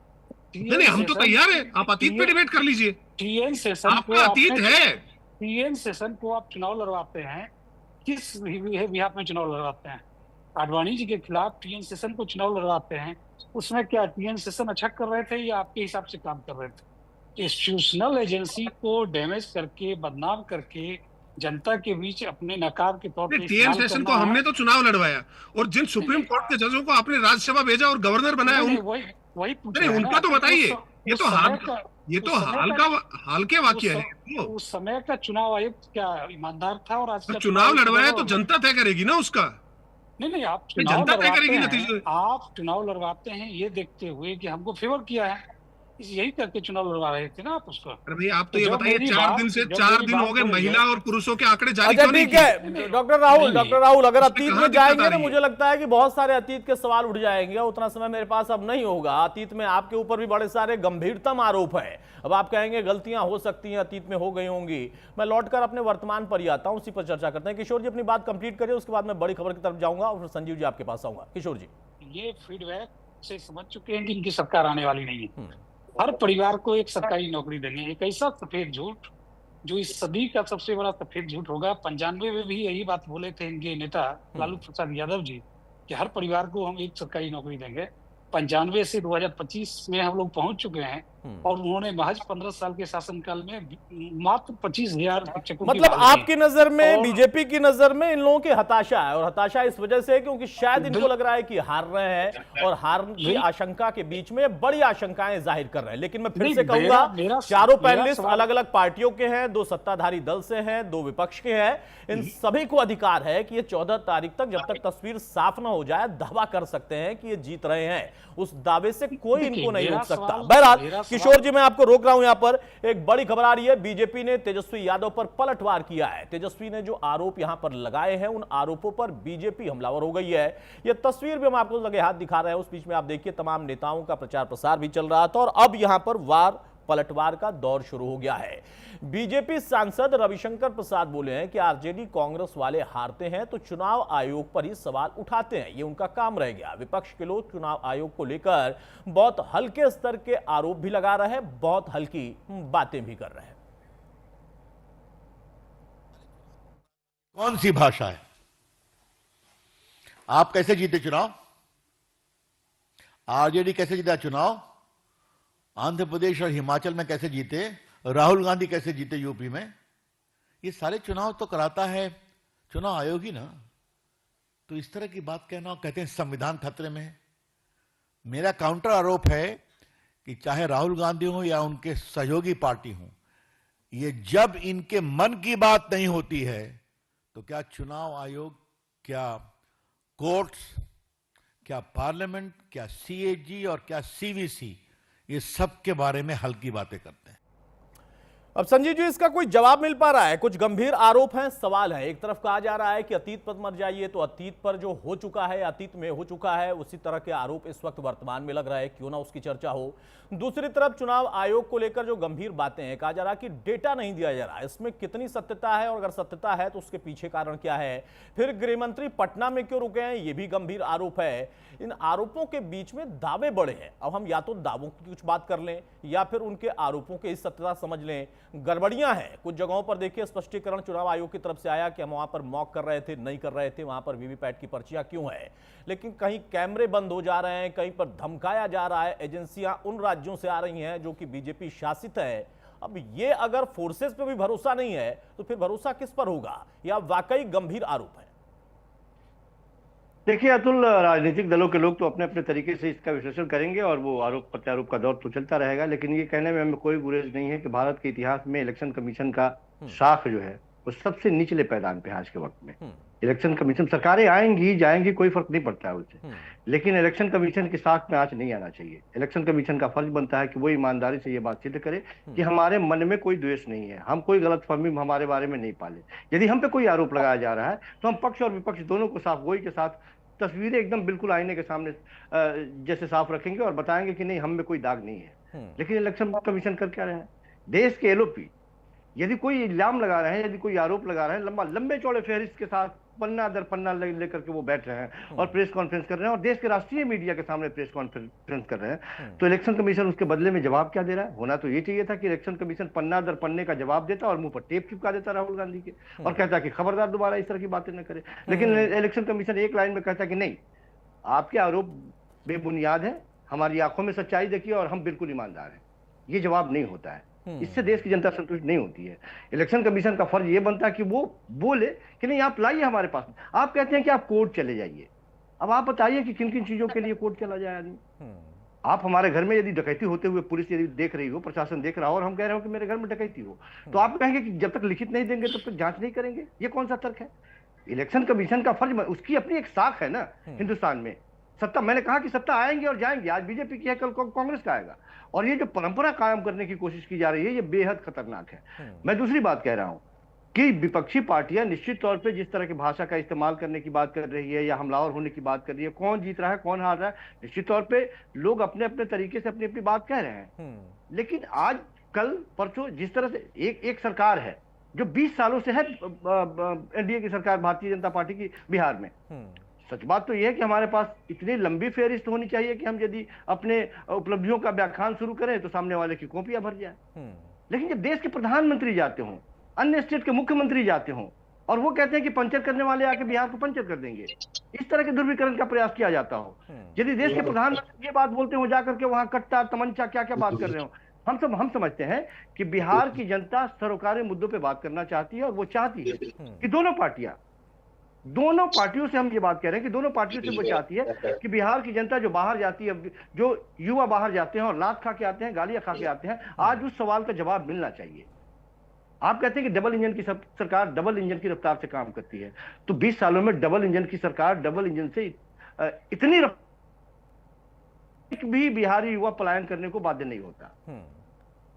नहीं, हम तो तैयार है, आप अतीत पे डिबेट कर लीजिए। टीएन सेशन आपका अतीत है, टीएन सेशन को आप चुनाव लड़वाते हैं, किस बिहार में चुनाव लड़वाते हैं? आडवाणी जी के खिलाफ टीएन सेशन को चुनाव लड़वाते हैं, उसमें क्या टीएन सेशन अच्छा कर रहे थे या आपके हिसाब से काम कर रहे थे? इंस्टीट्यूशनल एजेंसी को डैमेज करके, बदनाम करके, जनता के बीच अपने नकार के तौर पर टीएन सेशन को हमने तो चुनाव लड़वाया, और जिन सुप्रीम कोर्ट के जजों को आपने राज्यसभा भेजा और गवर्नर बनाया, वही उनका तो बताइए। ये तो हाल के वाक्य है। उस समय का चुनाव आयुक्त क्या ईमानदार था? और आज का चुनाव लड़वाया तो जनता तय करेगी ना उसका। नहीं, आप जनता तय करेगी नतीजे। आप चुनाव लड़वाते हैं ये देखते हुए कि हमको फेवर किया है, यही करके चुनाव लड़वा रहे थे ना आप उसको। अरे भाई, आप तो ये बताइए, 4 दिन हो गए, महिला और पुरुषों के आंकड़े जारी क्यों नहीं किए? डॉक्टर राहुल, अगर अतीत में जाएंगे ना, मुझे लगता है कि बहुत सारे अतीत के सवाल उठ जाएंगे। उतना समय मेरे पास अब नहीं होगा। अतीत में आपके ऊपर भी बड़े सारे गंभीरतम आरोप है। अब आप कहेंगे गलतियां हो सकती हैं, अतीत में हो गई होंगी। मैं लौटकर अपने वर्तमान पर ही आता हूं, उसी पर चर्चा करते हैं। किशोर जी अपनी बात कंप्लीट करिए, उसके बाद मैं बड़ी खबर की तरफ जाऊंगा और संजीव जी आपके पास आऊंगा। किशोर जी, ये फीडबैक से समझ चुके हैं कि इनकी सरकार आने वाली नहीं है। हर परिवार को एक सरकारी नौकरी देंगे, एक ऐसा सफेद झूठ जो इस सदी का सबसे बड़ा सफेद झूठ होगा। 95 में भी यही बात बोले थे इनके नेता लालू प्रसाद यादव जी कि हर परिवार को हम एक सरकारी नौकरी देंगे। 95 से 2025 में हम लोग पहुंच चुके हैं, और उन्होंने महज 15 साल के शासनकाल में मात्र 25,000 शिक्षकों, मतलब आपकी नजर में, बीजेपी की नजर में इन लोगों की हताशा है। और हताशा इस वजह से क्योंकि शायद इनको लग रहा है कि हार रहे हैं, और हार की आशंका के बीच में बड़ी आशंकाएं जाहिर कर रहे हैं। लेकिन मैं फिर से कहूंगा, चारों पैनलिस्ट अलग अलग पार्टियों के हैं, 2 सत्ताधारी दल से हैं, 2 विपक्ष के हैं। इन सभी को अधिकार है कि ये 14 तारीख तक, जब तक तस्वीर साफ ना हो जाए, दावा कर सकते हैं कि ये जीत रहे हैं। उस दावे से कोई इनको नहीं रोक सकता। बहरहाल किशोर जी, मैं आपको रोक रहा हूं। यहां पर एक बड़ी खबर आ रही है, बीजेपी ने तेजस्वी यादव पर पलटवार किया है। तेजस्वी ने जो आरोप यहां पर लगाए हैं, उन आरोपों पर बीजेपी हमलावर हो गई है। यह तस्वीर भी हम आपको लगे हाथ दिखा रहे हैं। उस बीच में आप देखिए, तमाम नेताओं का प्रचार प्रसार भी चल रहा था, और अब यहां पर पलटवार का दौर शुरू हो गया है। बीजेपी सांसद रविशंकर प्रसाद बोले हैं कि आरजेडी कांग्रेस वाले हारते हैं तो चुनाव आयोग पर ही सवाल उठाते हैं, ये उनका काम रह गया। विपक्ष के लोग चुनाव आयोग को लेकर बहुत हल्के स्तर के आरोप भी लगा रहे हैं, बहुत हल्की बातें भी कर रहे हैं। कौन सी भाषा है? आप कैसे जीते चुनाव? आरजेडी कैसे जीता चुनाव, आंध्र प्रदेश और हिमाचल में कैसे जीते, राहुल गांधी कैसे जीते यूपी में, ये सारे चुनाव तो कराता है चुनाव आयोग ही ना। तो इस तरह की बात कहना, कहते हैं संविधान खतरे में है। मेरा काउंटर आरोप है कि चाहे राहुल गांधी हो या उनके सहयोगी पार्टी हो, ये जब इनके मन की बात नहीं होती है तो क्या चुनाव आयोग, क्या कोर्ट्स, क्या पार्लियामेंट, क्या सीएजी और क्या सीवीसी, ये सब के बारे में हल्की बातें करते हैं। अब संजीव जी, इसका कोई जवाब मिल पा रहा है? कुछ गंभीर आरोप हैं, सवाल है। एक तरफ कहा जा रहा है कि अतीत पर मत जाइए, तो अतीत पर जो हो चुका है, अतीत में हो चुका है, उसी तरह के आरोप इस वक्त वर्तमान में लग रहा है, क्यों ना उसकी चर्चा हो। दूसरी तरफ चुनाव आयोग को लेकर जो गंभीर बातें हैं, कहा जा रहा है कि डेटा नहीं दिया जा रहा है, इसमें कितनी सत्यता है, और अगर सत्यता है तो उसके पीछे कारण क्या है। फिर गृह मंत्री पटना में क्यों रुके हैं, ये भी गंभीर आरोप है। इन आरोपों के बीच में दावे बड़े हैं। अब हम या तो दावों की कुछ बात कर लें या फिर उनके आरोपों की सत्यता समझ लें। गड़बड़ियां हैं कुछ जगहों पर। देखिए, स्पष्टीकरण चुनाव आयोग की तरफ से आया कि हम वहां पर मॉक कर रहे थे, नहीं कर रहे थे, वहां पर वीवीपैट की पर्चियां क्यों है। लेकिन कहीं कैमरे बंद हो जा रहे हैं, कहीं पर धमकाया जा रहा है। एजेंसियां उन राज्यों से आ रही हैं जो कि बीजेपी शासित है। अब ये अगर फोर्सेस पे भी भरोसा नहीं है तो फिर भरोसा किस पर होगा? या वाकई गंभीर आरोप है? देखिए अतुल, राजनीतिक दलों के लोग तो अपने अपने तरीके से इसका विश्लेषण करेंगे और वो आरोप प्रत्यारोप का दौर तो चलता रहेगा। लेकिन ये कहने में हमें कोई गुरेज नहीं है कि भारत के इतिहास में इलेक्शन कमीशन का शाख जो है वो सबसे निचले पैदान पे आज के वक्त में। इलेक्शन कमीशन, सरकारें आएंगी जाएंगी, कोई फर्क नहीं पड़ता है उससे, लेकिन इलेक्शन कमीशन की शाख में आंच नहीं आना चाहिए। इलेक्शन कमीशन का फर्ज बनता है कि वो ईमानदारी से ये बात सिद्ध करे कि हमारे मन में कोई द्वेष नहीं है, हम कोई गलतफहमी हमारे बारे में नहीं पाले। यदि हम पे कोई आरोप लगाया जा रहा है तो हम पक्ष और विपक्ष दोनों को साफ गोई के साथ तस्वीरें एकदम बिल्कुल आईने के सामने जैसे साफ रखेंगे और बताएंगे कि नहीं, हम में कोई दाग नहीं है। लेकिन इलेक्शन कमीशन कर क्या रहे हैं? देश के एलओपी यदि कोई इल्जाम लगा रहे हैं, यदि कोई आरोप लगा रहे हैं, लंबे चौड़े फहरिस्त के साथ पन्ना दर पन्ना लेकर के वो बैठ रहे हैं और प्रेस कॉन्फ्रेंस कर रहे हैं और देश के राष्ट्रीय मीडिया के सामने प्रेस कॉन्फ्रेंस कर रहे हैं, तो इलेक्शन कमीशन उसके बदले में जवाब क्या दे रहा है? होना तो ये चाहिए था कि इलेक्शन कमीशन पन्ना दर पन्ने का जवाब देता और मुंह पर टेप चिपका देता राहुल गांधी के और कहता कि खबरदार दोबारा इस तरह की बातें न करे। लेकिन इलेक्शन कमीशन एक लाइन में कहता कि नहीं, आपके आरोप बेबुनियाद है, हमारी आंखों में सच्चाई देखिए और हम बिल्कुल ईमानदार हैं। ये जवाब नहीं होता है, इससे देश की जनता संतुष्ट नहीं होती है। इलेक्शन कमीशन का फर्ज ये बनता है कि वो बोले कि नहीं, आप लाइए हमारे पास। आप कहते हैं कि आप कोर्ट चले जाइए, अब आप बताइए कि किन किन चीजों के लिए कोर्ट चला जाए आदमी। आप हमारे घर में यदि डकैती होते हुए पुलिस यदि देख रही हो, प्रशासन देख रहा हो और हम कह रहे हो कि मेरे घर में डकैती हो, तो आप कहेंगे कि जब तक लिखित नहीं देंगे तब तक जांच नहीं करेंगे? ये कौन सा तर्क है? इलेक्शन कमीशन का फर्ज, उसकी अपनी एक शाख है ना हिंदुस्तान में। सत्ता, मैंने कहा कि सत्ता आएंगे और जाएंगे, आज बीजेपी की है, कल कांग्रेस का आएगा, और ये जो परंपरा कायम करने की कोशिश की जा रही है ये बेहद खतरनाक है। मैं दूसरी बात कह रहा हूं कि विपक्षी पार्टियां निश्चित तौर पे जिस तरह की भाषा का इस्तेमाल करने की बात कर रही है या हमलावर होने की बात कर रही है, कौन जीत रहा है कौन हार रहा है, निश्चित तौर पे लोग अपने अपने तरीके से अपनी अपनी बात कह रहे हैं। लेकिन आज कल परसों जिस तरह से एक सरकार है जो 20 सालों से है, एनडीए की सरकार, भारतीय जनता पार्टी की, बिहार में, सच बात तो यह है कि हमारे पास इतनी लंबी फेहरिस्त होनी चाहिए कि हम यदि अपने उपलब्धियों का व्याख्यान शुरू करें तो सामने वाले की कॉपियां भर जाए। लेकिन जब देश के प्रधानमंत्री जाते हों, अन्य स्टेट के मुख्यमंत्री जाते हों और वो कहते हैं कि पंचर करने वाले आके बिहार को पंचर कर देंगे, इस तरह के ध्रुवीकरण का प्रयास किया जाता हो, यदि देश के प्रधानमंत्री ये बात बोलते हो जाकर के वहां कट्टा तमंचा क्या क्या बात कर रहे हो, हम समझते हैं कि बिहार की जनता सरोकारी मुद्दों पे बात करना चाहती है और वो चाहती है कि दोनों पार्टियों से हम ये बात कह रहे हैं कि दोनों पार्टियों से वो चाहती है कि बिहार की जनता जो बाहर जाती है, जो युवा बाहर जाते हैं और लात खा के आते हैं, गालियां खा के आते हैं, आज उस सवाल का जवाब मिलना चाहिए। आप कहते हैं कि डबल इंजन की सरकार डबल इंजन की रफ्तार से काम करती है, तो 20 सालों में डबल इंजन की सरकार डबल इंजन से इतनी भी बिहारी युवा पलायन करने को बाध्य नहीं होता।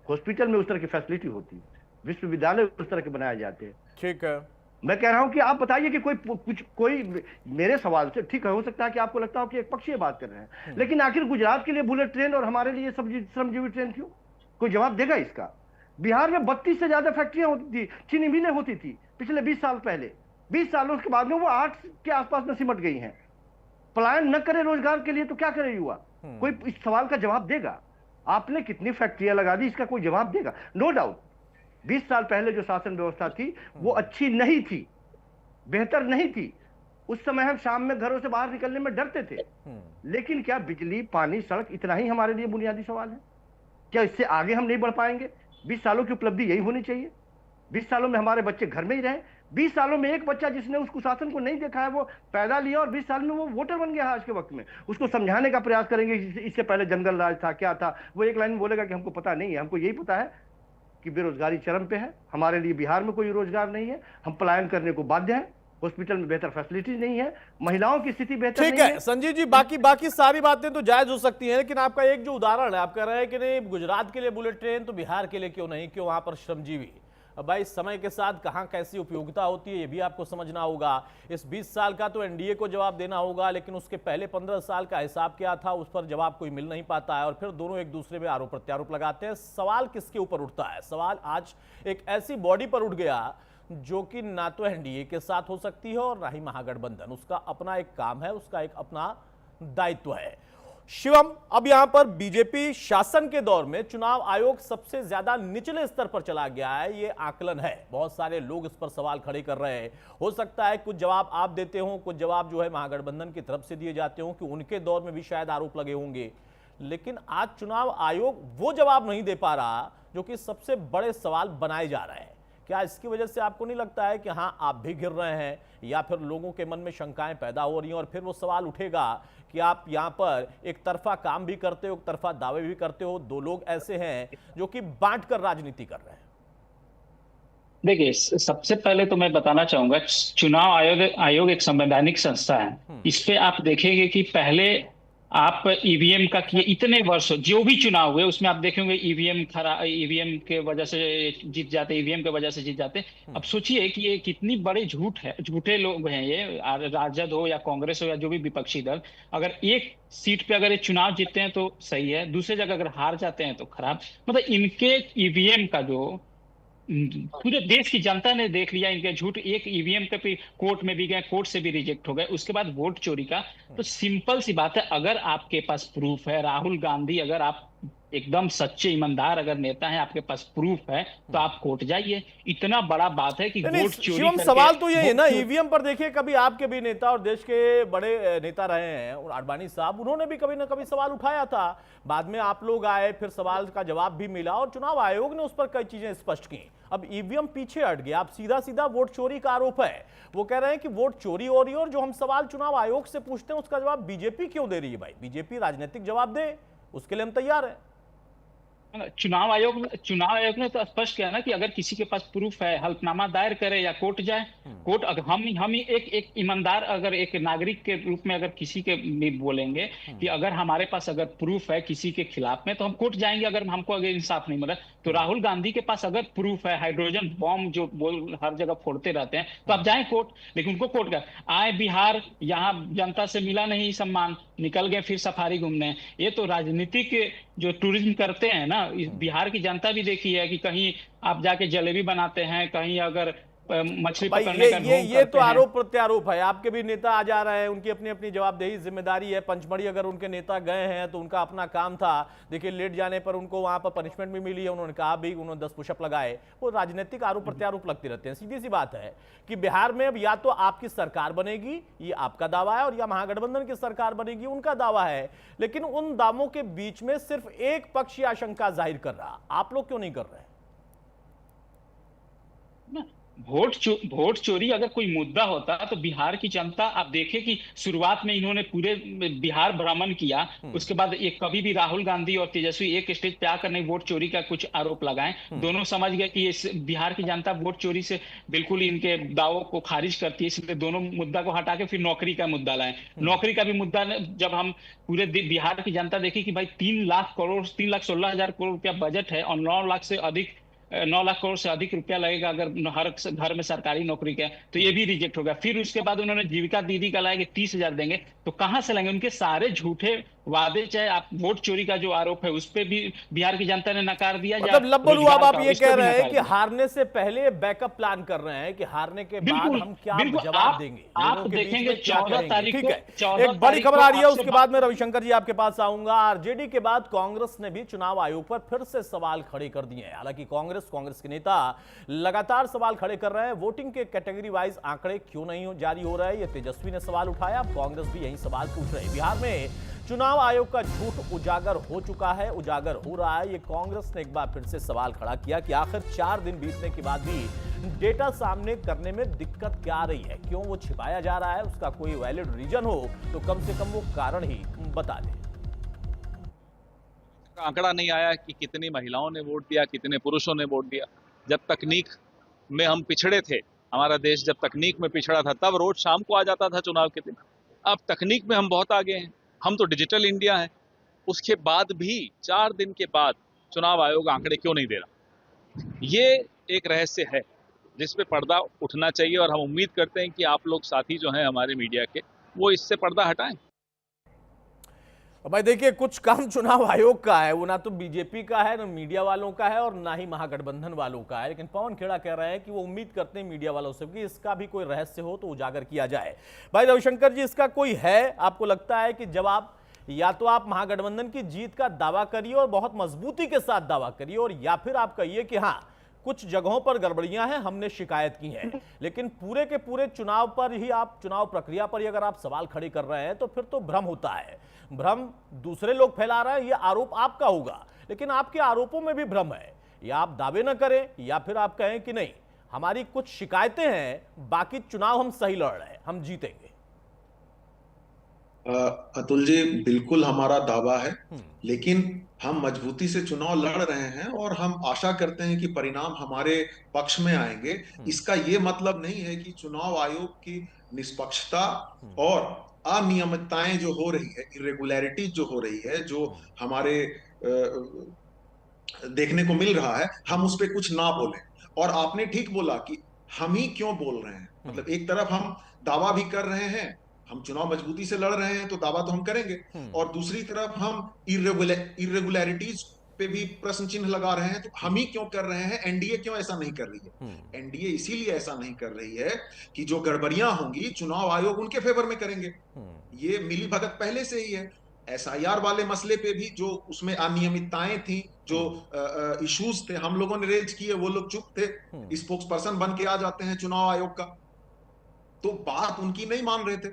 हॉस्पिटल में उस तरह की फैसिलिटी होती है, विश्वविद्यालय उस तरह के बनाए जाते हैं। ठीक है, मैं कह रहा हूं कि आप बताइए कि कोई मेरे सवाल से, ठीक है, हो सकता है कि आपको लगता हो कि एक पक्षीय बात कर रहे हैं, लेकिन आखिर गुजरात के लिए बुलेट ट्रेन और हमारे लिए श्रमजीवी ट्रेन क्यों? कोई जवाब देगा इसका? बिहार में 32 से ज्यादा फैक्ट्रियां होती थी, चीनी मिलें होती थी पिछले 20 साल पहले, 20 सालों के बाद में वो 8 के आसपास में सिमट गई हैं। पलायन न करे रोजगार के लिए तो क्या करे युवा? कोई इस सवाल का जवाब देगा? आपने कितनी फैक्ट्रियां लगा दी, इसका कोई जवाब देगा? नो डाउट 20 साल पहले जो शासन व्यवस्था थी वो अच्छी नहीं थी, बेहतर नहीं थी, उस समय हम शाम में घरों से बाहर निकलने में डरते थे। लेकिन क्या बिजली, पानी, सड़क इतना ही हमारे लिए बुनियादी सवाल है? क्या इससे आगे हम नहीं बढ़ पाएंगे? 20 सालों की उपलब्धि यही होनी चाहिए। 20 सालों में हमारे बच्चे घर में ही रहे। 20 सालों में एक बच्चा जिसने उस कुशासन को नहीं देखा है वो पैदा लिया और 20 साल में वो वोटर बन गया है। आज के वक्त में उसको समझाने का प्रयास करेंगे इससे पहले जंगल राज था, क्या था, वो एक लाइन में बोलेगा कि हमको पता नहीं है। हमको यही पता है कि बेरोजगारी चरम पे है, हमारे लिए बिहार में कोई रोजगार नहीं है, हम पलायन करने को बाध्य हैं, हॉस्पिटल में बेहतर फैसिलिटीज नहीं है, महिलाओं की स्थिति बेहतर नहीं है। ठीक है संजीव जी, बाकी सारी बातें तो जायज हो सकती हैं, लेकिन आपका एक जो उदाहरण है, आप कह रहे हैं कि नहीं गुजरात के लिए बुलेट ट्रेन तो बिहार के लिए क्यों नहीं, क्यों वहां पर श्रमजीवी? अब भाई समय के साथ कहां कैसी उपयोगिता होती है ये भी आपको समझना होगा। इस 20 साल का तो एनडीए को जवाब देना होगा, लेकिन उसके पहले 15 साल का हिसाब क्या था उस पर जवाब कोई मिल नहीं पाता है, और फिर दोनों एक दूसरे में आरोप प्रत्यारोप लगाते हैं। सवाल किसके ऊपर उठता है? सवाल आज एक ऐसी बॉडी पर उठ गया जो कि ना तो एनडीए के साथ हो सकती है और ना ही महागठबंधन। उसका अपना एक काम है, उसका एक अपना दायित्व है। शिवम, अब यहां पर बीजेपी शासन के दौर में चुनाव आयोग सबसे ज्यादा निचले स्तर पर चला गया है, ये आकलन है। बहुत सारे लोग इस पर सवाल खड़े कर रहे हैं। हो सकता है कुछ जवाब आप देते हो, कुछ जवाब जो है महागठबंधन की तरफ से दिए जाते हो कि उनके दौर में भी शायद आरोप लगे होंगे, लेकिन आज चुनाव आयोग वो जवाब नहीं दे पा रहा जो कि सबसे बड़े सवाल बनाए जा रहे हैं। क्या इसकी वजह से आपको नहीं लगता है कि हाँ आप भी गिर रहे हैं, या फिर लोगों के मन में शंकाएं पैदा हो रही हैं और फिर वो सवाल उठेगा कि आप यहाँ पर एक तरफा काम भी करते हो, एक तरफा दावे भी करते हो, दो लोग ऐसे हैं जो कि बांटकर राजनीति कर रहे हैं? देखिए, सबसे पहले तो मैं बताना चाहूंगा चुनाव आयोग एक संवैधानिक संस्था है। इस पे आप देखेंगे कि पहले आप ईवीएम का किए इतने वर्षों जो भी चुनाव हुए उसमें आप देखेंगे ईवीएम के वजह से जीत जाते, ईवीएम के वजह से जीत जाते। अब सोचिए कि ये कितनी बड़े झूठे लोग हैं ये, राजद हो या कांग्रेस हो या जो भी विपक्षी दल। अगर एक सीट पे अगर ये चुनाव जीतते हैं तो सही है, दूसरी जगह अगर हार जाते हैं तो खराब। मतलब इनके ईवीएम का जो पूरे देश की जनता ने देख लिया, इनके झूठ। एक ईवीएम पे कोर्ट में भी गए, कोर्ट से भी रिजेक्ट हो गए। उसके बाद वोट चोरी का तो सिंपल सी बात है, अगर आपके पास प्रूफ है, राहुल गांधी अगर आप एकदम सच्चे ईमानदार अगर नेता हैं, आपके पास प्रूफ है तो आप कोर्ट जाइए। इतना बड़ा बात है कि वोट चोरी करके। सवाल तो ये है ना, ईवीएम पर देखिए कभी आपके भी नेता और देश के बड़े नेता रहे हैं आडवाणी साहब, उन्होंने भी कभी ना कभी सवाल उठाया था। बाद में आप लोग आए, फिर सवाल का जवाब भी मिला और चुनाव आयोग ने उस पर कई चीजें स्पष्ट की। अब ईवीएम पीछे हट गया, अब सीधा वोट चोरी का आरोप है। वो कह रहे हैं कि वोट चोरी हो रही है और जो हम सवाल चुनाव आयोग से पूछते हैं उसका जवाब बीजेपी क्यों दे रही है? भाई बीजेपी राजनीतिक जवाब दे, उसके लिए हम तैयार हैं। चुनाव आयोग ने तो स्पष्ट किया ना कि अगर किसी के पास प्रूफ है, हल्फनामा दायर करे या कोर्ट जाए। कोर्ट अगर हम ही एक ईमानदार अगर एक नागरिक के रूप में अगर किसी के भी बोलेंगे कि अगर हमारे पास अगर प्रूफ है किसी के खिलाफ में तो हम कोर्ट जाएंगे। अगर हमको अगर इंसाफ नहीं मिला तो राहुल गांधी के पास अगर प्रूफ है, हाइड्रोजन बॉम्ब जो हर जगह फोड़ते रहते हैं, तो आप जाएं कोर्ट। लेकिन उनको कोर्ट का आए बिहार, यहाँ जनता से मिला नहीं सम्मान, निकल गए फिर सफारी घूमने। ये तो राजनीतिक जो टूरिज्म करते हैं ना, बिहार की जनता भी देखी है कि कहीं आप जाके जलेबी बनाते हैं, कहीं अगर मछली पकड़ने का ये तो आरोप प्रत्यारोप है। आपके भी नेता आ जा रहे हैं, उनकी अपनी अपनी जवाबदेही जिम्मेदारी है। पंचमढ़ी अगर उनके नेता गए हैं तो उनका अपना काम था। देखिए लेट जाने पर उनको वहां पर पनिशमेंट भी मिली है, उन्होंने कहा भी, उन्होंने 10 पुशअप लगाए। वो राजनीतिक आरोप प्रत्यारोप लगते रहते हैं। सीधी सी बात है कि बिहार में अब या तो आपकी सरकार बनेगी, ये आपका दावा है, और या महागठबंधन की सरकार बनेगी, उनका दावा है। लेकिन उन दावों के बीच में सिर्फ एक पक्ष या आशंका जाहिर कर रहा, आप लोग क्यों नहीं कर रहे? वोट चोरी अगर कोई मुद्दा होता तो बिहार की जनता, आप देखें कि शुरुआत में इन्होंने पूरे बिहार भ्रमण किया, उसके बाद एक कभी भी राहुल गांधी और तेजस्वी एक स्टेज पे आकर नहीं वोट चोरी का कुछ आरोप लगाएं। दोनों समझ गए कि इस बिहार की जनता वोट चोरी से बिल्कुल इनके दावों को खारिज करती है, इसलिए दोनों मुद्दा को हटा के फिर नौकरी का मुद्दा लाए। नौकरी का भी मुद्दा जब हम पूरे बिहार की जनता देखी कि भाई 3,16,000 करोड़ रुपया बजट है और 9 लाख करोड़ से अधिक रुपया लगेगा अगर हर घर में सरकारी नौकरी का, तो ये भी रिजेक्ट हो गया। फिर उसके बाद उन्होंने जीविका दीदी का लाया कि 30,000 देंगे, तो कहां से लेंगे? उनके सारे झूठे वादे, चाहे आप वोट चोरी का जो आरोप है उस पे भी बिहार की जनता ने नकार दिया। मतलब लब्बलू, अब आप ये कह रहे हैं कि हारने से पहले बैकअप प्लान कर रहे हैं कि हारने के बाद हम क्या जवाब देंगे। आप देखेंगे 14 तारीख को एक बड़ी खबर आ रही है, उसके बाद में रविशंकर जी आपके पास आऊंगा। आरजेडी के बाद कांग्रेस ने भी चुनाव आयोग पर फिर से सवाल खड़े कर दिए हैं। हालांकि कांग्रेस कांग्रेस के नेता लगातार सवाल खड़े कर रहे हैं। वोटिंग के कैटेगरी वाइज आंकड़े क्यों नहीं जारी हो रहे? ये तेजस्वी ने सवाल उठाया, कांग्रेस भी यही सवाल पूछ रहे हैं। बिहार में चुनाव आयोग का झूठ उजागर हो चुका है, उजागर हो रहा है। ये कांग्रेस ने एक बार फिर से सवाल खड़ा किया कि आखिर 4 दिन बीतने के बाद भी डेटा सामने करने में दिक्कत क्या आ रही है, क्यों वो छिपाया जा रहा है? उसका कोई वैलिड रीजन हो तो कम से कम वो कारण ही बता दे। आंकड़ा नहीं आया कि कितनी महिलाओं ने वोट दिया, कितने पुरुषों ने वोट दिया। जब तकनीक में हम पिछड़े थे, हमारा देश जब तकनीक में पिछड़ा था, तब रोज शाम को आ जाता था चुनाव के दिन। अब तकनीक में हम बहुत आगे हैं, हम तो डिजिटल इंडिया है। उसके बाद भी 4 दिन के बाद चुनाव आयोग आंकड़े क्यों नहीं दे रहा, ये एक रहस्य है जिस पे पर्दा उठना चाहिए। और हम उम्मीद करते हैं कि आप लोग साथी जो हैं हमारे मीडिया के, वो इससे पर्दा हटाएं। भाई देखिए, कुछ काम चुनाव आयोग का है, वो ना तो बीजेपी का है, ना मीडिया वालों का है और ना ही महागठबंधन वालों का है। लेकिन पवन खेड़ा कह रहे हैं कि वो उम्मीद करते हैं मीडिया वालों से कि इसका भी कोई रहस्य हो तो उजागर किया जाए। भाई रविशंकर जी, इसका कोई है? आपको लगता है कि जब आप या तो आप महागठबंधन की जीत का दावा करिए और बहुत मजबूती के साथ दावा करिए, और या फिर आप कहिए कि हाँ कुछ जगहों पर गड़बड़ियां हैं, हमने शिकायत की है, लेकिन पूरे के पूरे चुनाव पर ही आप, चुनाव प्रक्रिया पर ही अगर आप सवाल खड़े कर रहे हैं तो फिर तो भ्रम होता है। भ्रम दूसरे लोग फैला रहे हैं, ये आरोप आपका होगा, लेकिन आपके आरोपों में भी भ्रम है। या आप दावे ना करें या फिर आप कहें कि नहीं हमारी कुछ शिकायतें हैं, बाकी चुनाव हम सही लड़ रहे हैं, हम जीतेंगे। अतुल जी, बिल्कुल हमारा दावा है, लेकिन हम मजबूती से चुनाव लड़ रहे हैं और हम आशा करते हैं कि परिणाम हमारे पक्ष में आएंगे। इसका ये मतलब नहीं है कि चुनाव आयोग की निष्पक्षता और अनियमितताएं जो हो रही है, इरेगुलरिटी जो हो रही है, जो हमारे देखने को मिल रहा है, हम उस पर कुछ ना बोलें। और आपने ठीक बोला कि हम ही क्यों बोल रहे हैं, मतलब एक तरफ हम दावा भी कर रहे हैं, हम चुनाव मजबूती से लड़ रहे हैं तो दावा तो हम करेंगे, और दूसरी तरफ हम इरेगुलरिटीज पे भी प्रश्न चिन्ह लगा रहे हैं। तो हम ही क्यों कर रहे हैं, एनडीए क्यों ऐसा नहीं कर रही है? एनडीए इसीलिए ऐसा नहीं कर रही है कि जो गड़बड़ियां होंगी चुनाव आयोग उनके फेवर में करेंगे। ये मिली भगत पहले से ही है। एसआईआर वाले मसले पे भी जो उसमें अनियमितताएं थी, जो इश्यूज थे, हम लोगों ने रेज किए, वो लोग चुप थे। स्पोक्स पर्सन बन के आ जाते हैं चुनाव आयोग का, तो बात उनकी नहीं मान रहे थे।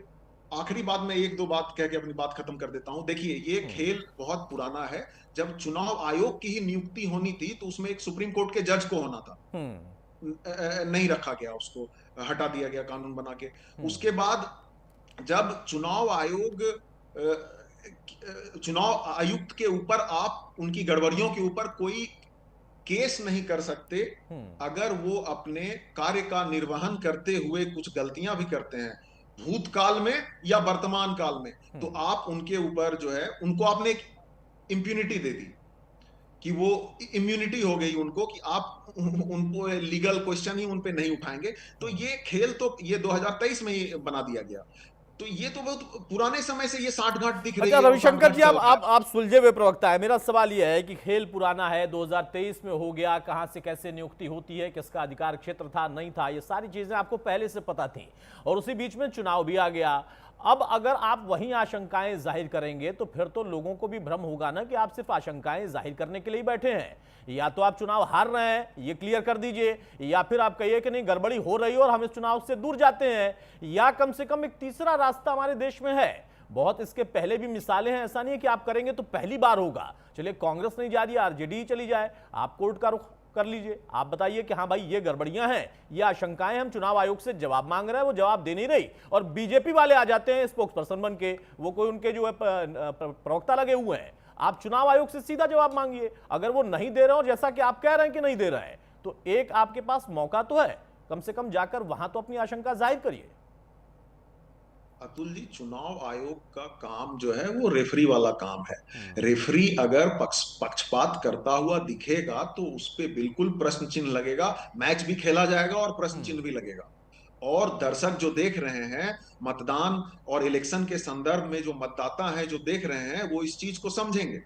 आखिरी बात में 1-2 बात कह के अपनी बात खत्म कर देता हूं। देखिए, ये खेल बहुत पुराना है। जब चुनाव आयोग की ही नियुक्ति होनी थी तो उसमें एक सुप्रीम कोर्ट के जज को होना था, नहीं रखा गया, उसको हटा दिया गया कानून बना के। उसके बाद जब चुनाव आयुक्त के ऊपर आप उनकी गड़बड़ियों के ऊपर कोई केस नहीं कर सकते अगर वो अपने कार्य का निर्वहन करते हुए कुछ गलतियां भी करते हैं, भूतकाल में या वर्तमान काल में, तो आप उनके ऊपर जो है, उनको आपने एक इम्प्यूनिटी दे दी कि वो इम्यूनिटी हो गई उनको, कि आप उनको लीगल क्वेश्चन ही उन पे नहीं उठाएंगे। तो ये खेल तो ये 2023 में ही बना दिया गया। तो ये तो बहुत पुराने समय से ये साठगांठ दिख रही है। रविशंकर जी, आप सुलझे हुए प्रवक्ता है। मेरा सवाल यह है कि खेल पुराना है, 2023 में हो गया, कहां से कैसे नियुक्ति होती है, किसका अधिकार क्षेत्र था, नहीं था, ये सारी चीजें आपको पहले से पता थी, और उसी बीच में चुनाव भी आ गया। अब अगर आप वही आशंकाएं जाहिर करेंगे तो फिर तो लोगों को भी भ्रम होगा ना कि आप सिर्फ आशंकाएं जाहिर करने के लिए बैठे हैं। या तो आप चुनाव हार रहे हैं, ये क्लियर कर दीजिए, या फिर आप कहिए कि नहीं गड़बड़ी हो रही है और हम इस चुनाव से दूर जाते हैं, या कम से कम एक तीसरा रास्ता हमारे देश में है। बहुत इसके पहले भी मिसालें हैं, ऐसा नहीं है कि आप करेंगे तो पहली बार होगा। चलिए, कांग्रेस नहीं जा रही, आरजेडी चली जाए, आप कोर्ट का रुख कर लीजिए, आप बताइए कि हाँ भाई ये गड़बड़ियां हैं, ये आशंकाएं, हम चुनाव आयोग से जवाब मांग रहे हैं, वो जवाब दे नहीं रही, और बीजेपी वाले आ जाते हैं स्पोक्स पर्सन बन के, वो कोई उनके जो है प्रवक्ता लगे हुए हैं। आप चुनाव आयोग से सीधा जवाब मांगिए। अगर वो नहीं दे रहे हो, जैसा कि आप कह रहे हैं कि नहीं दे रहे हैं, तो एक आपके पास मौका तो है, कम से कम जाकर वहां तो अपनी आशंका जाहिर करिए। अतुल जी, चुनाव आयोग का काम जो है वो रेफरी वाला काम है। रेफरी अगर पक्षपात करता हुआ दिखेगा तो उस पे बिल्कुल प्रश्न चिन्ह लगेगा, मैच भी खेला जाएगा और प्रश्न चिन्ह भी लगेगा। और दर्शक जो देख रहे हैं, मतदान और इलेक्शन के संदर्भ में जो मतदाता हैं जो देख रहे हैं, वो इस चीज को समझेंगे।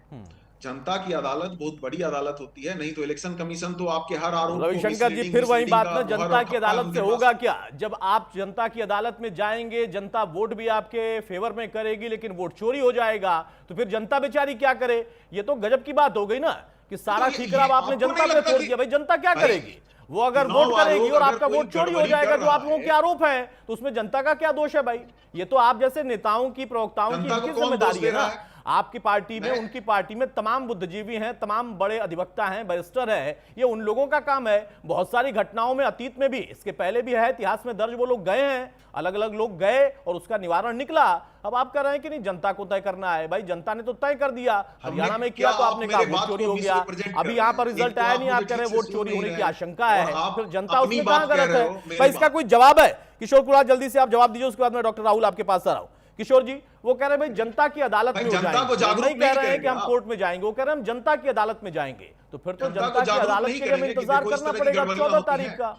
जनता की अदालत बहुत बड़ी अदालत होती है, नहीं तो इलेक्शन कमीशन तो आपके हर आरोप। रविशंकर जी, फिर वही बात ना, जनता की अदालत से होगा क्या? जब आप जनता की अदालत में जाएंगे, जनता वोट भी आपके फेवर में करेगी, लेकिन वोट चोरी हो जाएगा, तो फिर जनता बेचारी क्या करे? ये तो गजब की बात हो गई ना कि सारा ठीकरा अब आपने जनता पे छोड़ दिया। भाई जनता क्या करेगी? वो अगर वोट करेगी और आपका वोट चोरी हो जाएगा जो आप लोगों के आरोप है, तो उसमें जनता का क्या दोष है भाई? ये तो आप जैसे नेताओं की, प्रवक्ताओं की जिम्मेदारी है ना। आपकी पार्टी में, उनकी पार्टी में तमाम बुद्धिजीवी हैं, तमाम बड़े अधिवक्ता हैं, बैरिस्टर हैं, ये उन लोगों का काम है। बहुत सारी घटनाओं में अतीत में भी, इसके पहले भी है, इतिहास में दर्ज, वो लोग गए हैं, अलग अलग लोग गए और उसका निवारण निकला। अब आप कह रहे हैं कि नहीं जनता को तय करना है। भाई जनता ने तो तय कर दिया, हरियाणा में किया तो आपने कहा वोट चोरी हो गया, अभी यहाँ पर रिजल्ट आया नहीं, आप कह रहे हैं वोट चोरी होने की आशंका है, फिर जनता उसमें कहां गलत है? भाई इसका कोई जवाब है? किशोर कुमार जल्दी से आप जवाब दीजिए, उसके बाद मैं डॉक्टर राहुल आपके पास आ रहा हूं। किशोर जी वो कह रहे हैं भाई जनता की अदालत में हो जाएंगे, नहीं कह रहे हैं कि हम कोर्ट में जाएंगे, वो कह रहे हैं हम जनता की अदालत में जाएंगे। तो फिर तो जनता की अदालत के लिए हमें इंतजार करना पड़ेगा 14 तारीख का।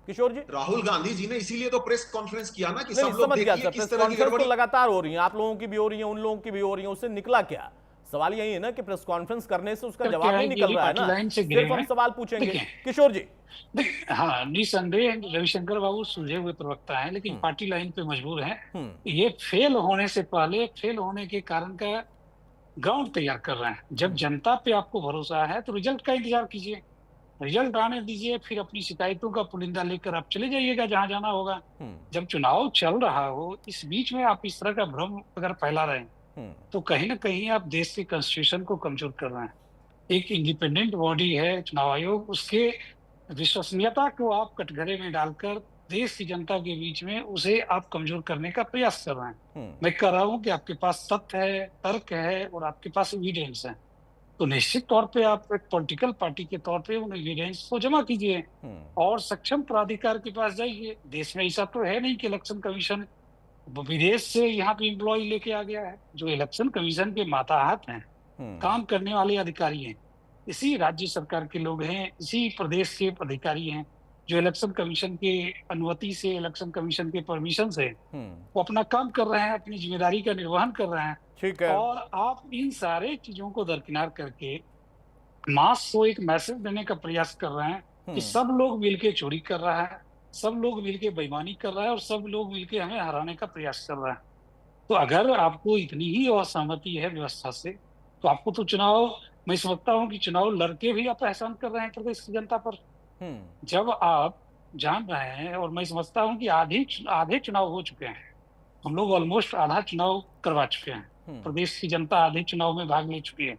किशोर जी, राहुल गांधी जी ने इसीलिए तो प्रेस कॉन्फ्रेंस किया ना कि सब लोग समझ गया देखिए सर, किस प्रेस तरह की कॉन्फ्रेंस तो लगातार हो रही है, आप लोगों की भी हो रही है, उन लोगों की भी हो रही है, उससे निकला क्या? सवाल यही है ना कि प्रेस कॉन्फ्रेंस करने से उसका जवाब नहीं निकल रहा है ना, सिर्फ हम सवाल पूछेंगे। किशोर जी, हाँ निसंदेह रविशंकर बाबू सुलझे हुए प्रवक्ता हैं, लेकिन पार्टी लाइन पे मजबूर हैं। ये फेल होने से पहले, फेल होने के कारण का ग्राउंड तैयार कर रहे हैं। जब जनता पे आपको भरोसा है तो रिजल्ट का इंतजार कीजिए, रिजल्ट आने दीजिए, फिर अपनी शिकायतों का पुलिंदा लेकर आप चले जाइएगा जहां जाना होगा। जब चुनाव चल रहा हो, इस बीच में आप इस तरह का भ्रम अगर फैला रहे हैं तो कहीं ना कहीं आप देश के कॉन्स्टिट्यूशन को कमजोर कर रहे हैं। एक इंडिपेंडेंट बॉडी है चुनाव आयोग, उसके विश्वसनीयता को आप कटघरे में डालकर देश की जनता के बीच में उसे आप कमजोर करने का प्रयास कर रहे हैं। मैं कह रहा हूं कि आपके पास तथ्य है, तर्क है और आपके पास एविडेंस है, तो निश्चित तौर पे आप एक पॉलिटिकल पार्टी के तौर पे उन एविडेंस को जमा कीजिए और सक्षम प्राधिकार के पास जाइए। देश में ऐसा तो है नहीं कि इलेक्शन कमीशन विदेश से यहाँ पे एम्प्लॉय लेके आ गया है। जो इलेक्शन कमीशन के माताहत हैं, काम करने वाले अधिकारी हैं, इसी राज्य सरकार के लोग हैं, इसी प्रदेश के अधिकारी हैं जो इलेक्शन कमीशन के अनुमति से, इलेक्शन कमीशन के परमिशन से वो अपना काम कर रहे हैं, अपनी जिम्मेदारी का निर्वहन कर रहे हैं। ठीक है। और आप इन सारे चीजों को दरकिनार करके मास को एक मैसेज देने का प्रयास कर रहे हैं कि सब लोग मिलके चोरी कर रहा है, सब लोग मिलके बेईमानी कर रहा है और सब लोग मिलके हमें हराने का प्रयास कर रहा है। तो अगर आपको इतनी ही असहमति है व्यवस्था से, तो आपको तो चुनाव, मैं समझता हूँ कि चुनाव लड़के भी आप एहसान कर रहे हैं प्रदेश की जनता पर। जब आप जान रहे हैं, और मैं समझता हूँ कि आधे चुनाव हो चुके हैं, हम लोग ऑलमोस्ट आधा चुनाव करवा चुके हैं, प्रदेश की जनता आधे चुनाव में भाग ले चुकी है,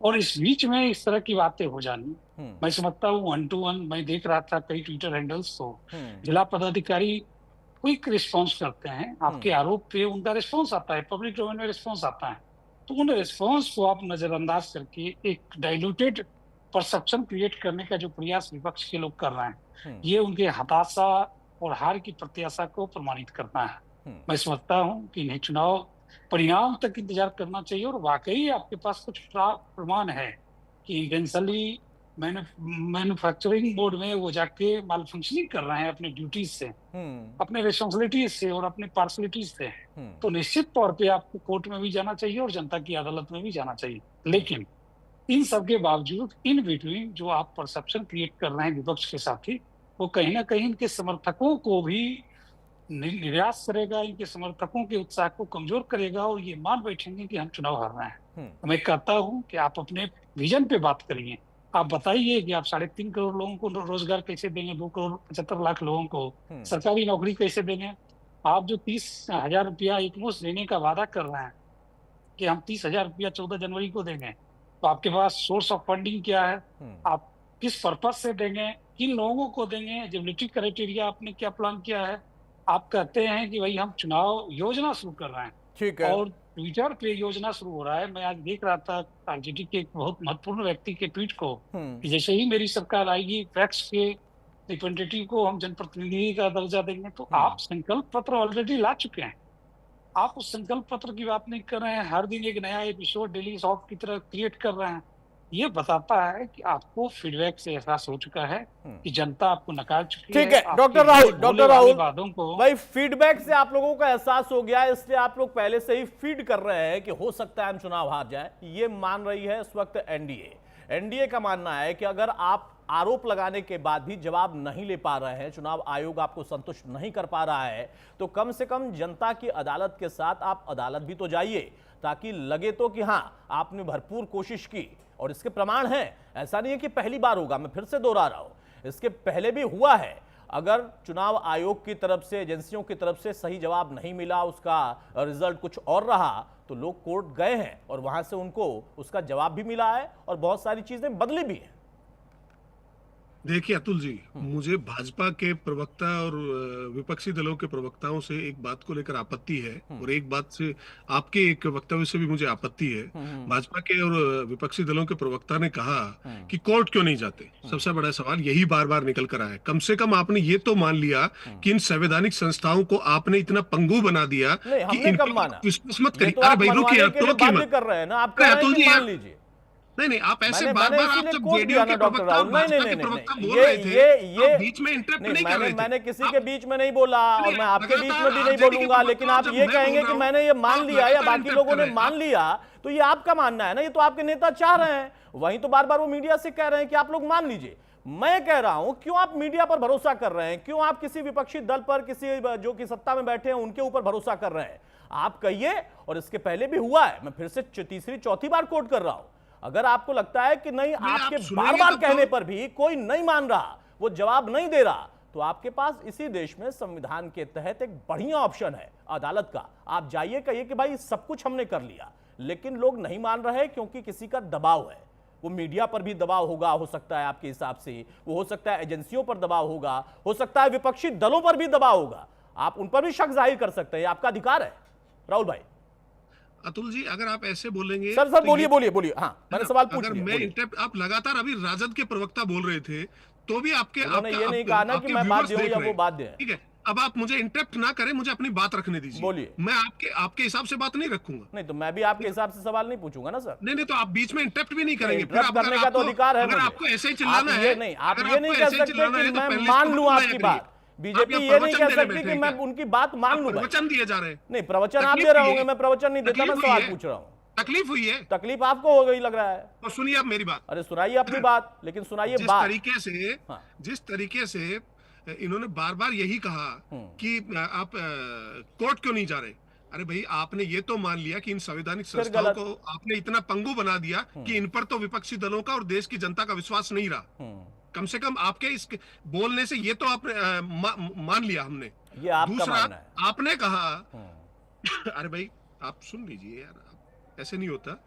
और इस बीच में इस तरह की बातें हो जानी, मैं समझता हूँ 1 to 1 मैं देख रहा था कई ट्विटर हैंडल्स को, जिला पदाधिकारी क्विक रिस्पॉन्स करते हैं आपके आरोप पे, उनका रिस्पॉन्स आता है, पब्लिक डोमेन में रिस्पॉन्स आता है, तो उन रिस्पॉन्स को आप नजरअंदाज करके एक डाइल्यूटेड परसेप्शन क्रिएट करने का जो प्रयास विपक्ष के लोग कर रहे हैं, ये उनके हताशा और हार की प्रत्याशा को प्रमाणित करना है। मैं समझता हूँ कि इन्हें चुनाव परिणाम तक इंतजार करना चाहिए, और वाकई आपके पास कुछ प्रमाण है कि इवेंचुअली मैन्युफैक्चरिंग बोर्ड में वो जाके माल फंक्शनिंग कर रहे हैं अपने ड्यूटीज से, अपने रिस्पॉन्सिबिलिटीज से और अपने पार्सलिटीज से, तो निश्चित तौर पे आपको कोर्ट में भी जाना चाहिए और जनता की अदालत में भी जाना चाहिए। लेकिन इन सब के बावजूद इन बिटवीन जो आप परसेप्शन क्रिएट कर रहे हैं विपक्ष के साथी, वो कहीं ना कहीं इनके समर्थकों को भी निराश करेगा, इनके समर्थकों के उत्साह को कमजोर करेगा, और ये मान बैठेंगे कि हम चुनाव हार रहे हैं। मैं कहता हूँ कि आप अपने विजन पे बात करिए, आप बताइए कि आप 3.5 करोड़ लोगों को रोजगार कैसे देंगे, 2 करोड़ 75 लाख लोगों को सरकारी नौकरी कैसे देंगे। आप जो 30,000 रुपया एकमुश्त देने का वादा कर रहे हैं कि हम 30,000 रुपया 14 जनवरी को देंगे, तो आपके पास सोर्स ऑफ फंडिंग क्या है, आप किस पर्पज से देंगे, किन लोगों को देंगे, एलिजिबिलिटी क्राइटेरिया आपने क्या प्लान किया है। आप कहते हैं कि भाई हम चुनाव योजना शुरू कर रहे हैं, ठीक है, और ट्विटर पे योजना शुरू हो रहा है। मैं आज देख रहा था आरजेडी के एक बहुत महत्वपूर्ण व्यक्ति के ट्वीट को कि जैसे ही मेरी सरकार आएगी, पैक्स के रिप्रेजेंटेटिव को हम जनप्रतिनिधि का दर्जा देंगे। तो आप संकल्प पत्र ऑलरेडी ला चुके हैं, आप उस संकल्प पत्र की बात नहीं कर रहे हैं, हर दिन एक नया एपिसोड डेली सॉफ्ट की तरह क्रिएट कर रहे हैं। ये बताता है कि आपको फीडबैक से एहसास हो चुका है कि जनता आपको नकार चुकी है। ठीक है डॉक्टर राहुल, भाई फीडबैक से आप लोगों का एहसास हो गया, इसलिए आप लोग पहले से ही फीड कर रहे हैं कि हो सकता है हम चुनाव हार जाए। ये मान रही है इस वक्त एनडीए का मानना है कि अगर आप आरोप लगाने के बाद भी जवाब नहीं ले पा रहे हैं, चुनाव आयोग आपको संतुष्ट नहीं कर पा रहा है, तो कम से कम जनता की अदालत के साथ आप अदालत भी तो जाइए, ताकि लगे तो कि हां आपने भरपूर कोशिश की। और इसके प्रमाण हैं, ऐसा नहीं है कि पहली बार होगा, मैं फिर से दोहरा रहा हूं, इसके पहले भी हुआ है। अगर चुनाव आयोग की तरफ से, एजेंसियों की तरफ से सही जवाब नहीं मिला, उसका रिजल्ट कुछ और रहा, तो लोग कोर्ट गए हैं और वहां से उनको उसका जवाब भी मिला है और बहुत सारी चीजें बदली भी हैं। देखिए अतुल जी, मुझे भाजपा के प्रवक्ता और विपक्षी दलों के प्रवक्ताओं से एक बात को लेकर आपत्ति है, और एक बात से आपके एक वक्तव्य से भी मुझे आपत्ति है। भाजपा के और विपक्षी दलों के प्रवक्ता ने कहा कि कोर्ट क्यों नहीं जाते। सबसे बड़ा सवाल यही बार बार निकल कर आया है। कम से कम आपने ये तो मान लिया कि इन संवैधानिक संस्थाओं को आपने इतना पंगु बना दिया कि इन पर विश्वास मत करिए। अरे भाई रुकिए, कर रहे हैं ना आप, अतुल जी मान लीजिए। नहीं, आप ऐसे बार-बार आप जब जेडीयू के प्रवक्ता और भाजपा के प्रवक्ता बोल ये रहे थे, आप बीच में इंटरप्ट नहीं कर रहे थे। मैंने किसी के बीच में नहीं बोला और मैं आपके बीच में भी नहीं बोलूंगा, लेकिन आप ये कहेंगे कि मैंने ये मान लिया या बाकी लोगों ने मान लिया, तो ये आपका मानना है ना, ये तो आपके नेता चाह रहे हैं। वहीं तो बार बार वो मीडिया से कह रहे हैं कि आप लोग मान लीजिए। मैं कह रहा हूं क्यों आप मीडिया पर भरोसा कर रहे हैं, क्यों आप किसी विपक्षी दल पर, किसी जो कि सत्ता में बैठे हैं उनके ऊपर भरोसा कर रहे हैं। आप कहिए, और इसके पहले भी हुआ है, मैं फिर से तीसरी चौथी बार कोट कर रहा हूं। अगर आपको लगता है कि नहीं, आपके बार बार कहने पर भी कोई नहीं मान रहा, वो जवाब नहीं दे रहा, तो आपके पास इसी देश में संविधान के तहत एक बढ़िया ऑप्शन है अदालत का। आप जाइए, कहिए कि भाई सब कुछ हमने कर लिया, लेकिन लोग नहीं मान रहे क्योंकि किसी का दबाव है। वो मीडिया पर भी दबाव होगा, हो सकता है आपके हिसाब से, वो हो सकता है एजेंसियों पर दबाव होगा, हो सकता है विपक्षी दलों पर भी दबाव होगा। आप उन पर भी शक जाहिर कर सकते हैं, आपका अधिकार है। राहुल भाई। अतुल जी, अगर आप ऐसे बोलेंगे सर तो बोलिए। हाँ, मैंने सवाल पूछ अगर लिया। मैं इंटरप्ट, आप लगातार अभी राजद के प्रवक्ता बोल रहे थे, तो भी आपके ये नहीं कहा ना कि मैं बाध्य हूं या वो बाध्य है। ठीक है, अब आप मुझे इंटरप्ट ना करें, मुझे अपनी बात रखने दीजिए। बोलिए। मैं आपके हिसाब से बात नहीं रखूंगा। नहीं तो मैं भी आपके हिसाब से सवाल नहीं पूछूंगा ना सर। नहीं, तो आप बीच में इंटरप्ट भी नहीं करेंगे। फिर आप करने का तो अधिकार है। अगर आपको ऐसे ही चिल्लाना है, नहीं, आप ये नहीं कह सकते कि मैं मान लूं आपकी बात। बीजेपी ये नहीं कह सकती कि मैं उनकी बात मान लूं। प्रवचन दिए जा रहे हैं। नहीं, प्रवचन आप दे रहे होंगे, मैं प्रवचन नहीं देता, मैं सवाल पूछ रहा हूँ। तकलीफ हुई है, तकलीफ आपको हो गई लग रहा है। तो सुनिए आप मेरी बात। अरे सुनाइए अपनी बात, लेकिन सुनाइए बात। जिस तरीके से इन्होंने बार बार यही कहा कि आप कोर्ट क्यों नहीं जा रहे। अरे भाई, आपने ये तो मान लिया कि इन संवैधानिक संस्थाओं को आपने इतना पंगु बना दिया कि इन पर तो विपक्षी दलों का और देश की जनता का विश्वास नहीं रहा। कम से कम आपके इस बोलने से ये तो आपने मान लिया हमने। ये आपका दूसरा, मानना है। आपने कहा अरे भाई आप सुन लीजिए यार, ऐसे नहीं होता।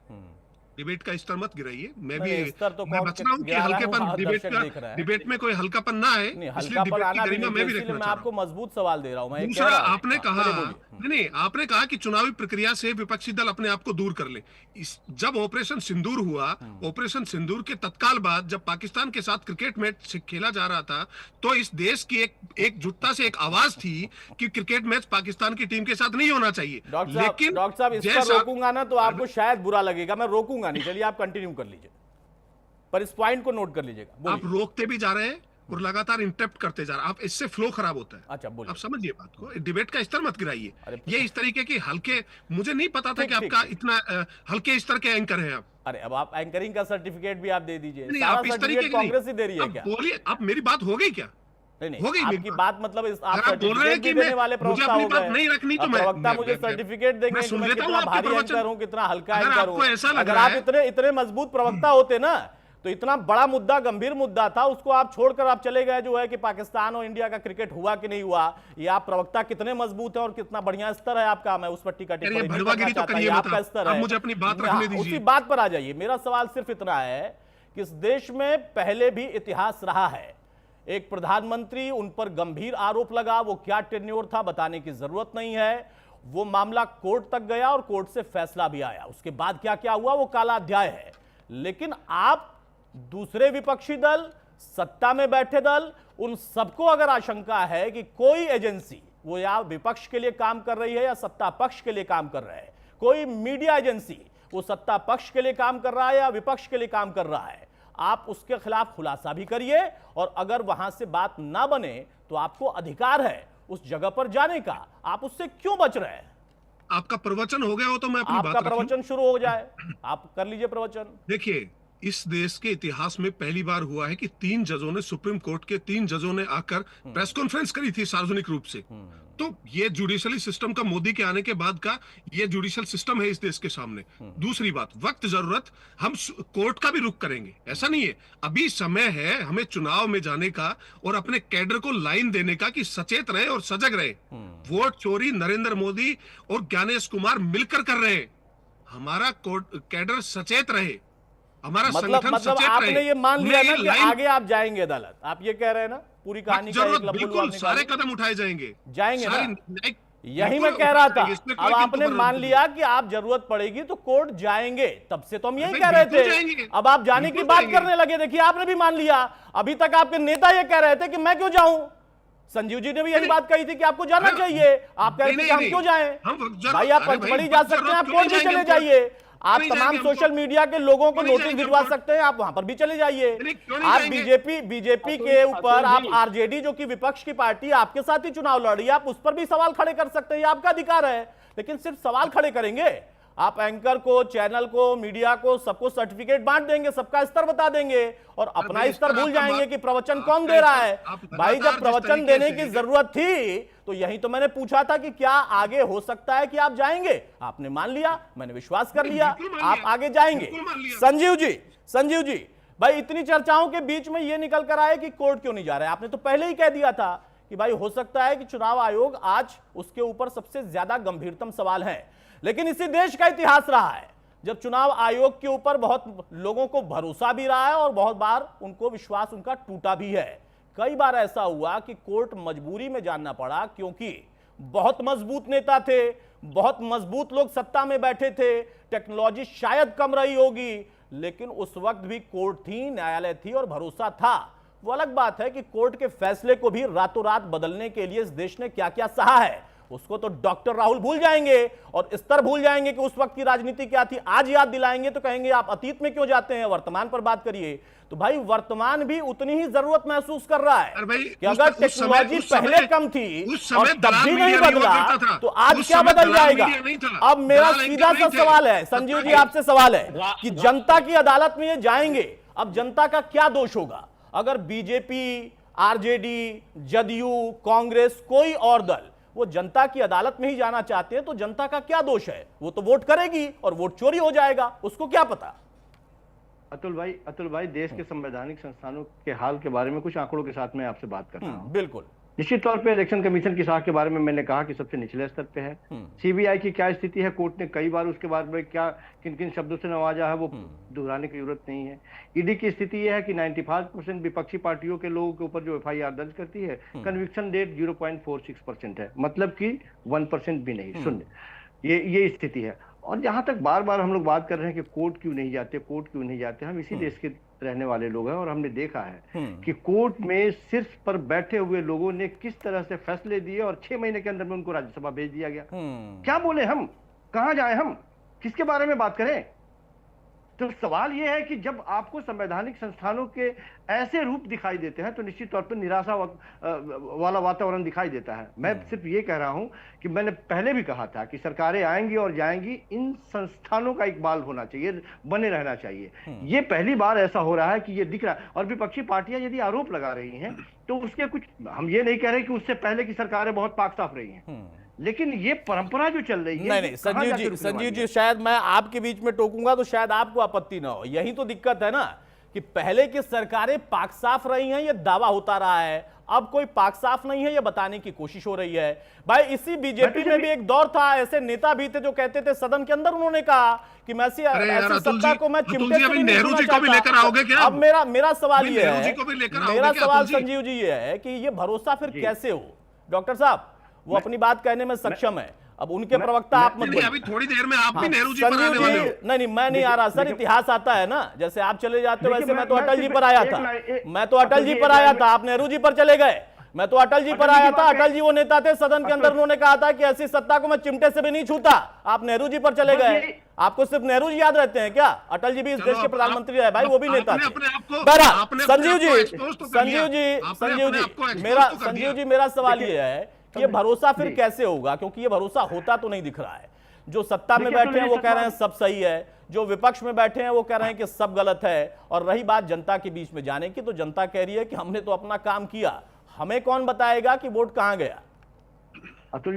डिबेट का स्तर मत गिराइए। मैं बच रहा हूं कि हल्केपन, डिबेट में कोई हल्कापन ना है, इसलिए डिबेट की गरिमा मैं भी रखना चाह रहा हूं। मैं आपको मजबूत सवाल दे रहा हूं। मैं दूसरा, आपने कहा नहीं, आपने कहा कि चुनावी प्रक्रिया से विपक्षी दल अपने आप को दूर कर ले। जब ऑपरेशन सिंदूर हुआ, ऑपरेशन सिंदूर के तत्काल बाद जब पाकिस्तान के साथ क्रिकेट मैच खेला जा रहा था, तो इस देश की एकजुटता से एक आवाज थी कि क्रिकेट मैच पाकिस्तान की टीम के साथ नहीं होना चाहिए। लेकिन डॉक्टर साहब, इस पर रोकूंगा ना तो आपको शायद बुरा लगेगा, मैं रोकूंगा नहीं। चलिए आप कंटिन्यू कर लीजिए, पर इस पॉइंट को नोट कर लीजिएगा। आप रोकते भी जा रहे हैं और लगातार इंटरप्ट करते जा रहे हैं, आप इससे फ्लो खराब होता है। अच्छा बोलिए। आप समझिए बात को, डिबेट का स्तर मत गिराइए। ये इस तरीके की हल्के, मुझे नहीं पता था कि आपका इतना हल्के स्तर के एंकर हैं आप। अरे अब आप एंकरिंग का सर्टिफिकेट भी आप दे दीजिए। नहीं, आप इस तरीके कांग्रेस ही दे रही है क्या? बोलिए, आप मेरी बात हो गई क्या? नहीं, हो गई आपकी बात मतलब आप बोल रहे हैं कि देने वाले प्रवक्ता हो गए। नहीं रखनी तो प्रवक्ता मुझे सर्टिफिकेट देंगे कि मैं कितना भारी एंकर हूं, कितना हल्का एंकर हूं। अगर आप इतने मजबूत प्रवक्ता होते ना, तो इतना बड़ा मुद्दा, गंभीर मुद्दा था, उसको आप छोड़कर आप चले गए जो है कि पाकिस्तान और इंडिया का क्रिकेट हुआ कि नहीं हुआ। ये आप प्रवक्ता कितने मजबूत है और कितना बढ़िया स्तर है आपका, मैं उस पर टिप्पणी आपका स्तर है। मुझे अपनी बात रखने दीजिए। उसी बात पर आ जाइए। मेरा सवाल सिर्फ इतना है कि इस देश में पहले भी इतिहास रहा है, एक प्रधानमंत्री, उन पर गंभीर आरोप लगा, वो क्या टेन्योर था बताने की जरूरत नहीं है। वो मामला कोर्ट तक गया और कोर्ट से फैसला भी आया। उसके बाद क्या क्या हुआ वो काला अध्याय है। लेकिन आप दूसरे विपक्षी दल, सत्ता में बैठे दल, उन सबको अगर आशंका है कि कोई एजेंसी, वो या विपक्ष के लिए काम कर रही है या सत्ता पक्ष के लिए काम कर रहा है, कोई मीडिया एजेंसी वो सत्ता पक्ष के लिए काम कर रहा है या विपक्ष के लिए काम कर रहा है, आप उसके खिलाफ खुलासा भी करिए। और अगर वहां से बात ना बने तो आपको अधिकार है उस जगह पर जाने का। आप उससे क्यों बच रहे हैं? आपका प्रवचन हो गया हो तो मैं अपनी बात आपका प्रवचन शुरू हो जाए, आप कर लीजिए प्रवचन। देखिए, इस देश के इतिहास में पहली बार हुआ है कि 3 जजों ने, सुप्रीम कोर्ट के 3 जजों ने आकर प्रेस कॉन्फ्रेंस करी थी सार्वजनिक रूप से। तो ये जुडिशली सिस्टम का मोदी के आने के बाद का ये जुडिशियल सिस्टम है इस देश के सामने। दूसरी बात, वक्त जरूरत हम कोर्ट का भी रुख करेंगे, ऐसा नहीं है। अभी समय है हमें चुनाव में जाने का और अपने कैडर को लाइन देने का कि सचेत रहे और सजग रहे। वोट चोरी नरेंद्र मोदी और ज्ञानेश कुमार मिलकर कर रहे हैं। हमारा कैडर सचेत रहे, हमारा संगठन सचेत रहे। आपने ये मान लिया ना कि आगे आप जाएंगे अदालत, आप ये कह रहे हैं ना, पूरी कहानी का एक बिल्कुल सारे कदम उठाए जाएंगे ना। यही मैं कह रहा था। अब आपने मान लिया कि आप जरूरत पड़ेगी तो कोर्ट जाएंगे, तब से तो हम यही कह रहे थे। अब आप जाने की बात करने लगे। देखिए आपने भी मान लिया। अभी तक आपके नेता ये कह रहे थे कि मैं क्यों जाऊं। संजीव जी ने भी यही बात कही थी कि आपको जाना चाहिए। आप कह रहे थे कि हम क्यों जाएं। भाई आप पंचमढ़ी जा सकते हैं, आप कोर्ट भी चले जाइए। आप तमाम सोशल मीडिया के लोगों को नोटिस भिजवा सकते हैं, आप वहां पर भी चले जाइए। आप बीजेपी के ऊपर, आप आरजेडी जो कि विपक्ष की पार्टी, आपके साथ ही चुनाव लड़ रही है, आप उस पर भी सवाल खड़े कर सकते हैं, आपका अधिकार है। लेकिन सिर्फ सवाल खड़े करेंगे, आप एंकर को, चैनल को, मीडिया को, सबको सर्टिफिकेट बांट देंगे, सबका स्तर बता देंगे और अपना स्तर भूल जाएंगे कि प्रवचन कौन दे रहा है। भाई जब प्रवचन देने की जरूरत थी तो यही तो मैंने पूछा था कि क्या आगे हो सकता है कि आप जाएंगे। आपने मान लिया, मैंने विश्वास कर लिया, आप आगे जाएंगे। संजीव जी भाई इतनी चर्चाओं के बीच में यह निकल कर आए कि कोर्ट क्यों नहीं जा रहे। आपने तो पहले ही कह दिया था कि भाई हो सकता है कि चुनाव आयोग आज उसके ऊपर सबसे ज्यादा गंभीरतम सवाल है। लेकिन इसी देश का इतिहास रहा है जब चुनाव आयोग के ऊपर बहुत लोगों को भरोसा भी रहा है और बहुत बार उनको विश्वास उनका टूटा भी है। कई बार ऐसा हुआ कि कोर्ट मजबूरी में जानना पड़ा क्योंकि बहुत मजबूत नेता थे, बहुत मजबूत लोग सत्ता में बैठे थे, टेक्नोलॉजी शायद कम रही होगी, लेकिन उस वक्त भी कोर्ट थी, न्यायालय थी और भरोसा था। वो अलग बात है कि कोर्ट के फैसले को भी रातों रात बदलने के लिए इस देश ने क्या क्या सहा है उसको तो डॉक्टर राहुल भूल जाएंगे और स्तर भूल जाएंगे कि उस वक्त की राजनीति क्या थी। आज याद दिलाएंगे तो कहेंगे आप अतीत में क्यों जाते हैं, वर्तमान पर बात करिए। तो भाई वर्तमान भी उतनी ही जरूरत महसूस कर रहा है कि अगर टेक्नोलॉजी पहले कम थी और तब भी नहीं बदला तो आज क्या बदल जाएगा। अब मेरा सीधा सा सवाल है, संजीव जी आपसे सवाल है कि जनता की अदालत में ये जाएंगे, अब जनता का क्या दोष होगा अगर बीजेपी, आरजेडी, जदयू, कांग्रेस, कोई और दल वो जनता की अदालत में ही जाना चाहते हैं तो जनता का क्या दोष है। वो तो वोट करेगी और वोट चोरी हो जाएगा, उसको क्या पता। अतुल भाई देश के संवैधानिक संस्थानों के हाल के बारे में कुछ आंकड़ों के साथ मैं आपसे बात कर रहा हूं। बिल्कुल। निश्चित तौर पे इलेक्शन कमीशन की साख के बारे में मैंने कहा कि सबसे निचले स्तर पे है। सीबीआई की क्या स्थिति है, कोर्ट ने कई बार उसके बारे में क्या किन किन शब्दों से नवाजा है वो दोहराने की जरूरत नहीं है। ईडी की स्थिति यह है कि 95% विपक्षी पार्टियों के लोगों के ऊपर जो एफआईआर दर्ज करती है, कन्विक्शन रेट 0.46% है, मतलब कि 1% भी नहीं, शून्य। ये स्थिति है। और जहां तक बार बार हम लोग बात कर रहे हैं कि कोर्ट क्यों नहीं जाते, हम इसी देश के रहने वाले लोग हैं और हमने देखा है कि कोर्ट में सिर्फ पर बैठे हुए लोगों ने किस तरह से फैसले दिए और 6 महीने के अंदर में उनको राज्यसभा भेज दिया गया। क्या बोले हम, कहां जाए हम, किसके बारे में बात करें। तो सवाल यह है कि जब आपको संवैधानिक संस्थानों के ऐसे रूप दिखाई देते हैं तो निश्चित तौर पर निराशा वाला वातावरण दिखाई देता है। मैं सिर्फ ये कह रहा हूं कि मैंने पहले भी कहा था कि सरकारें आएंगी और जाएंगी, इन संस्थानों का इकबाल होना चाहिए, बने रहना चाहिए। ये पहली बार ऐसा हो रहा है कि ये दिख रहा है। और विपक्षी पार्टियां यदि आरोप लगा रही हैं तो उसके कुछ, हम ये नहीं कह रहे कि उससे पहले की सरकारें बहुत पाक साफ रही हैं, लेकिन ये परंपरा जो चल रही है। नहीं संजीव जी शायद मैं आपके बीच में टोकूंगा तो शायद आपको आपत्ति ना हो। यही तो दिक्कत है ना कि पहले की सरकारें पाक साफ रही हैं, ये दावा होता रहा है, अब कोई पाक साफ नहीं है ये बताने की कोशिश हो रही है। भाई इसी बीजेपी में भी एक दौर था, ऐसे नेता भी थे जो कहते थे सदन के अंदर, उन्होंने कहा कि मैं ऐसी सत्ता को मैं चिमटे से भी नहीं छूना चाहता। अब मेरा सवाल ये है, मेरा सवाल संजीव जी ये है कि ये भरोसा फिर कैसे हो। डॉक्टर साहब वो अपनी बात कहने में सक्षम है, अब उनके प्रवक्ता आप मत अभी थोड़ी देर में आप भी नेहरू जी पर आने वाले हो। नहीं मैं नहीं आ रहा सर, इतिहास आता है ना, जैसे आप चले जाते हो वैसे मैं तो अटल जी पर आया था, आप नेहरू जी पर चले गए। मैं तो अटल जी पर आया था, अटल जी वो नेता थे सदन के अंदर, उन्होंने कहा था कि ऐसी सत्ता को मैं चिमटे से भी नहीं छूता। आप नेहरू जी पर चले गए, आपको सिर्फ नेहरू जी याद रहते हैं क्या? अटल जी भी इस देश के प्रधानमंत्री रहे भाई, वो भी नेता थे। संजीव जी मेरा सवाल ये है कि ये भरोसा फिर कैसे होगा, क्योंकि ये भरोसा होता तो नहीं दिख रहा है। जो सत्ता में बैठे हैं वो कह रहे हैं सब सही है, जो विपक्ष में बैठे हैं वो कह रहे हैं कि सब गलत है। और रही बात जनता के बीच में जाने की, तो जनता कह रही है कि हमने तो अपना काम किया, हमें कौन बताएगा कि वोट कहां गया। अतुल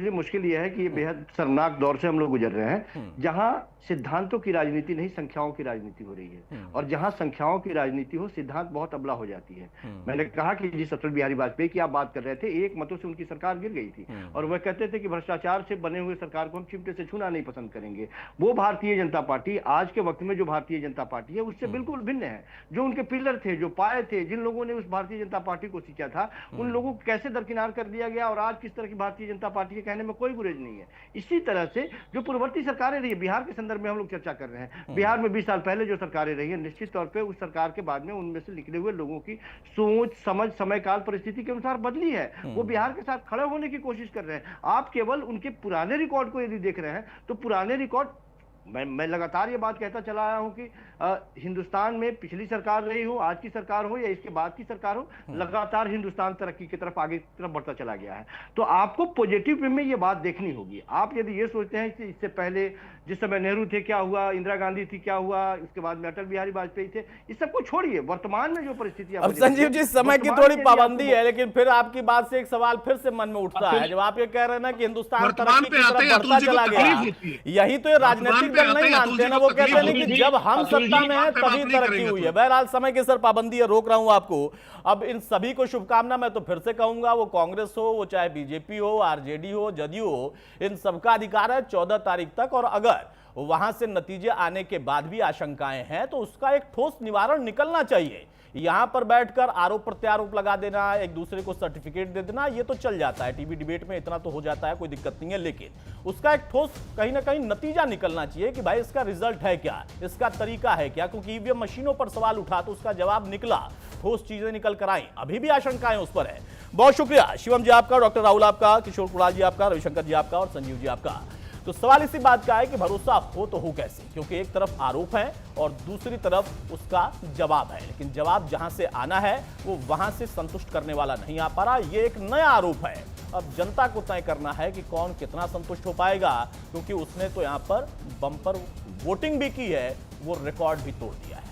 जी, मुश्किल यह है कि ये बेहद शर्मनाक दौर से हम लोग गुजर रहे हैं, जहां सिद्धांतों की राजनीति नहीं संख्याओं की राजनीति हो रही है, और जहां संख्याओं की राजनीति हो सिद्धांत बहुत अबला हो जाती है। मैंने कहा कि जिस अटल बिहारी वाजपेयी की आप बात कर रहे थे, 1 मतों से उनकी सरकार गिर गई थी, और वह कहते थे कि भ्रष्टाचार से बने हुए सरकार को हम चिमटे से छूना नहीं पसंद करेंगे। वो भारतीय जनता पार्टी आज के वक्त में जो भारतीय जनता पार्टी है उससे बिल्कुल भिन्न है। जो उनके पिलर थे, जो पाए थे, जिन लोगों ने उस भारतीय जनता पार्टी को सींचा था, उन लोगों को कैसे दरकिनार कर दिया गया, और आज किस तरह की भारतीय जनता पार्टी के कहने में कोई गुरेज नहीं है। इसी तरह से जो पूर्ववर्ती सरकारें रही, बिहार के संदर्भ में हम लोग चर्चा कर रहे हैं, बिहार में 20 साल पहले जो सरकारें रही है, निश्चित तौर पे उस सरकार के बाद में उनमें से निकले हुए लोगों की सोच समझ समय काल परिस्थिति के अनुसार बदली है। वो बिहार के साथ खड़े होने की कोशिश कर रहे हैं। आप केवल उनके पुराने रिकॉर्ड को यदि देख रहे हैं तो पुराने रिकॉर्ड, मैं लगातार ये बात कहता चला आया हूं कि हिंदुस्तान में पिछली सरकार रही हो, आज की सरकार हो या इसके बाद की सरकार हो, लगातार हिंदुस्तान तरक्की की तरफ आगे की तरफ बढ़ता चला गया है। तो आपको पॉजिटिव वे में ये बात देखनी होगी। आप यदि ये सोचते हैं कि इससे पहले जिस समय नेहरू थे क्या हुआ, इंदिरा गांधी थी क्या हुआ, इसके बाद में अटल बिहारी वाजपेयी थे, इस सबको छोड़िए, वर्तमान में जो परिस्थिति अब संजीव जी समय की थोड़ी पाबंदी है, लेकिन फिर आपकी बात से एक सवाल फिर से मन में उठता है, जब आप ये कह रहे हैं ना कि हिंदुस्तान तरक्की की तरफ बढ़ता चला गया, यही तो ये राजनीतिक दल नहीं मानते ना। वो कहते हैं कि जब हम सत्ता में हैं तभी तरक्की हुई है। बहरहाल समय की सर पाबंदी है, रोक रहा हूं आपको। अब इन सभी को शुभकामना मैं तो फिर से कहूंगा, वो कांग्रेस हो, वो चाहे बीजेपी हो, आरजेडी हो, जदयू हो, इन सबका अधिकार है 14 तारीख तक। और अगर वहां से नतीजे आने के बाद भी आशंकाएं हैं तो उसका एक ठोस निवारण निकलना चाहिए। यहां पर बैठकर आरोप प्रत्यारोप लगा देना, एक दूसरे को सर्टिफिकेट दे देना, ये तो चल जाता है, टीवी डिबेट में इतना तो हो जाता है, कोई दिक्कत नहीं है। लेकिन उसका एक ठोस कहीं ना कहीं नतीजा निकलना चाहिए कि भाई इसका रिजल्ट है क्या, इसका तरीका है क्या। क्योंकि ईवीएम मशीनों पर सवाल उठा तो उसका जवाब निकला, ठोस चीजें निकल कर आई, अभी भी आशंकाएं उस पर है। बहुत शुक्रिया शिवम जी आपका, डॉक्टर राहुल आपका, किशोर कुणाल जी आपका, रविशंकर जी आपका और संजीव जी आपका। तो सवाल इसी बात का है कि भरोसा हो तो हो कैसे, क्योंकि एक तरफ आरोप है और दूसरी तरफ उसका जवाब है। लेकिन जवाब जहां से आना है वो वहां से संतुष्ट करने वाला नहीं आ पा रहा। ये एक नया आरोप है, अब जनता को तय करना है कि कौन कितना संतुष्ट हो पाएगा, क्योंकि उसने तो यहां पर बम्पर वोटिंग भी की है, वो रिकॉर्ड भी तोड़ दिया है।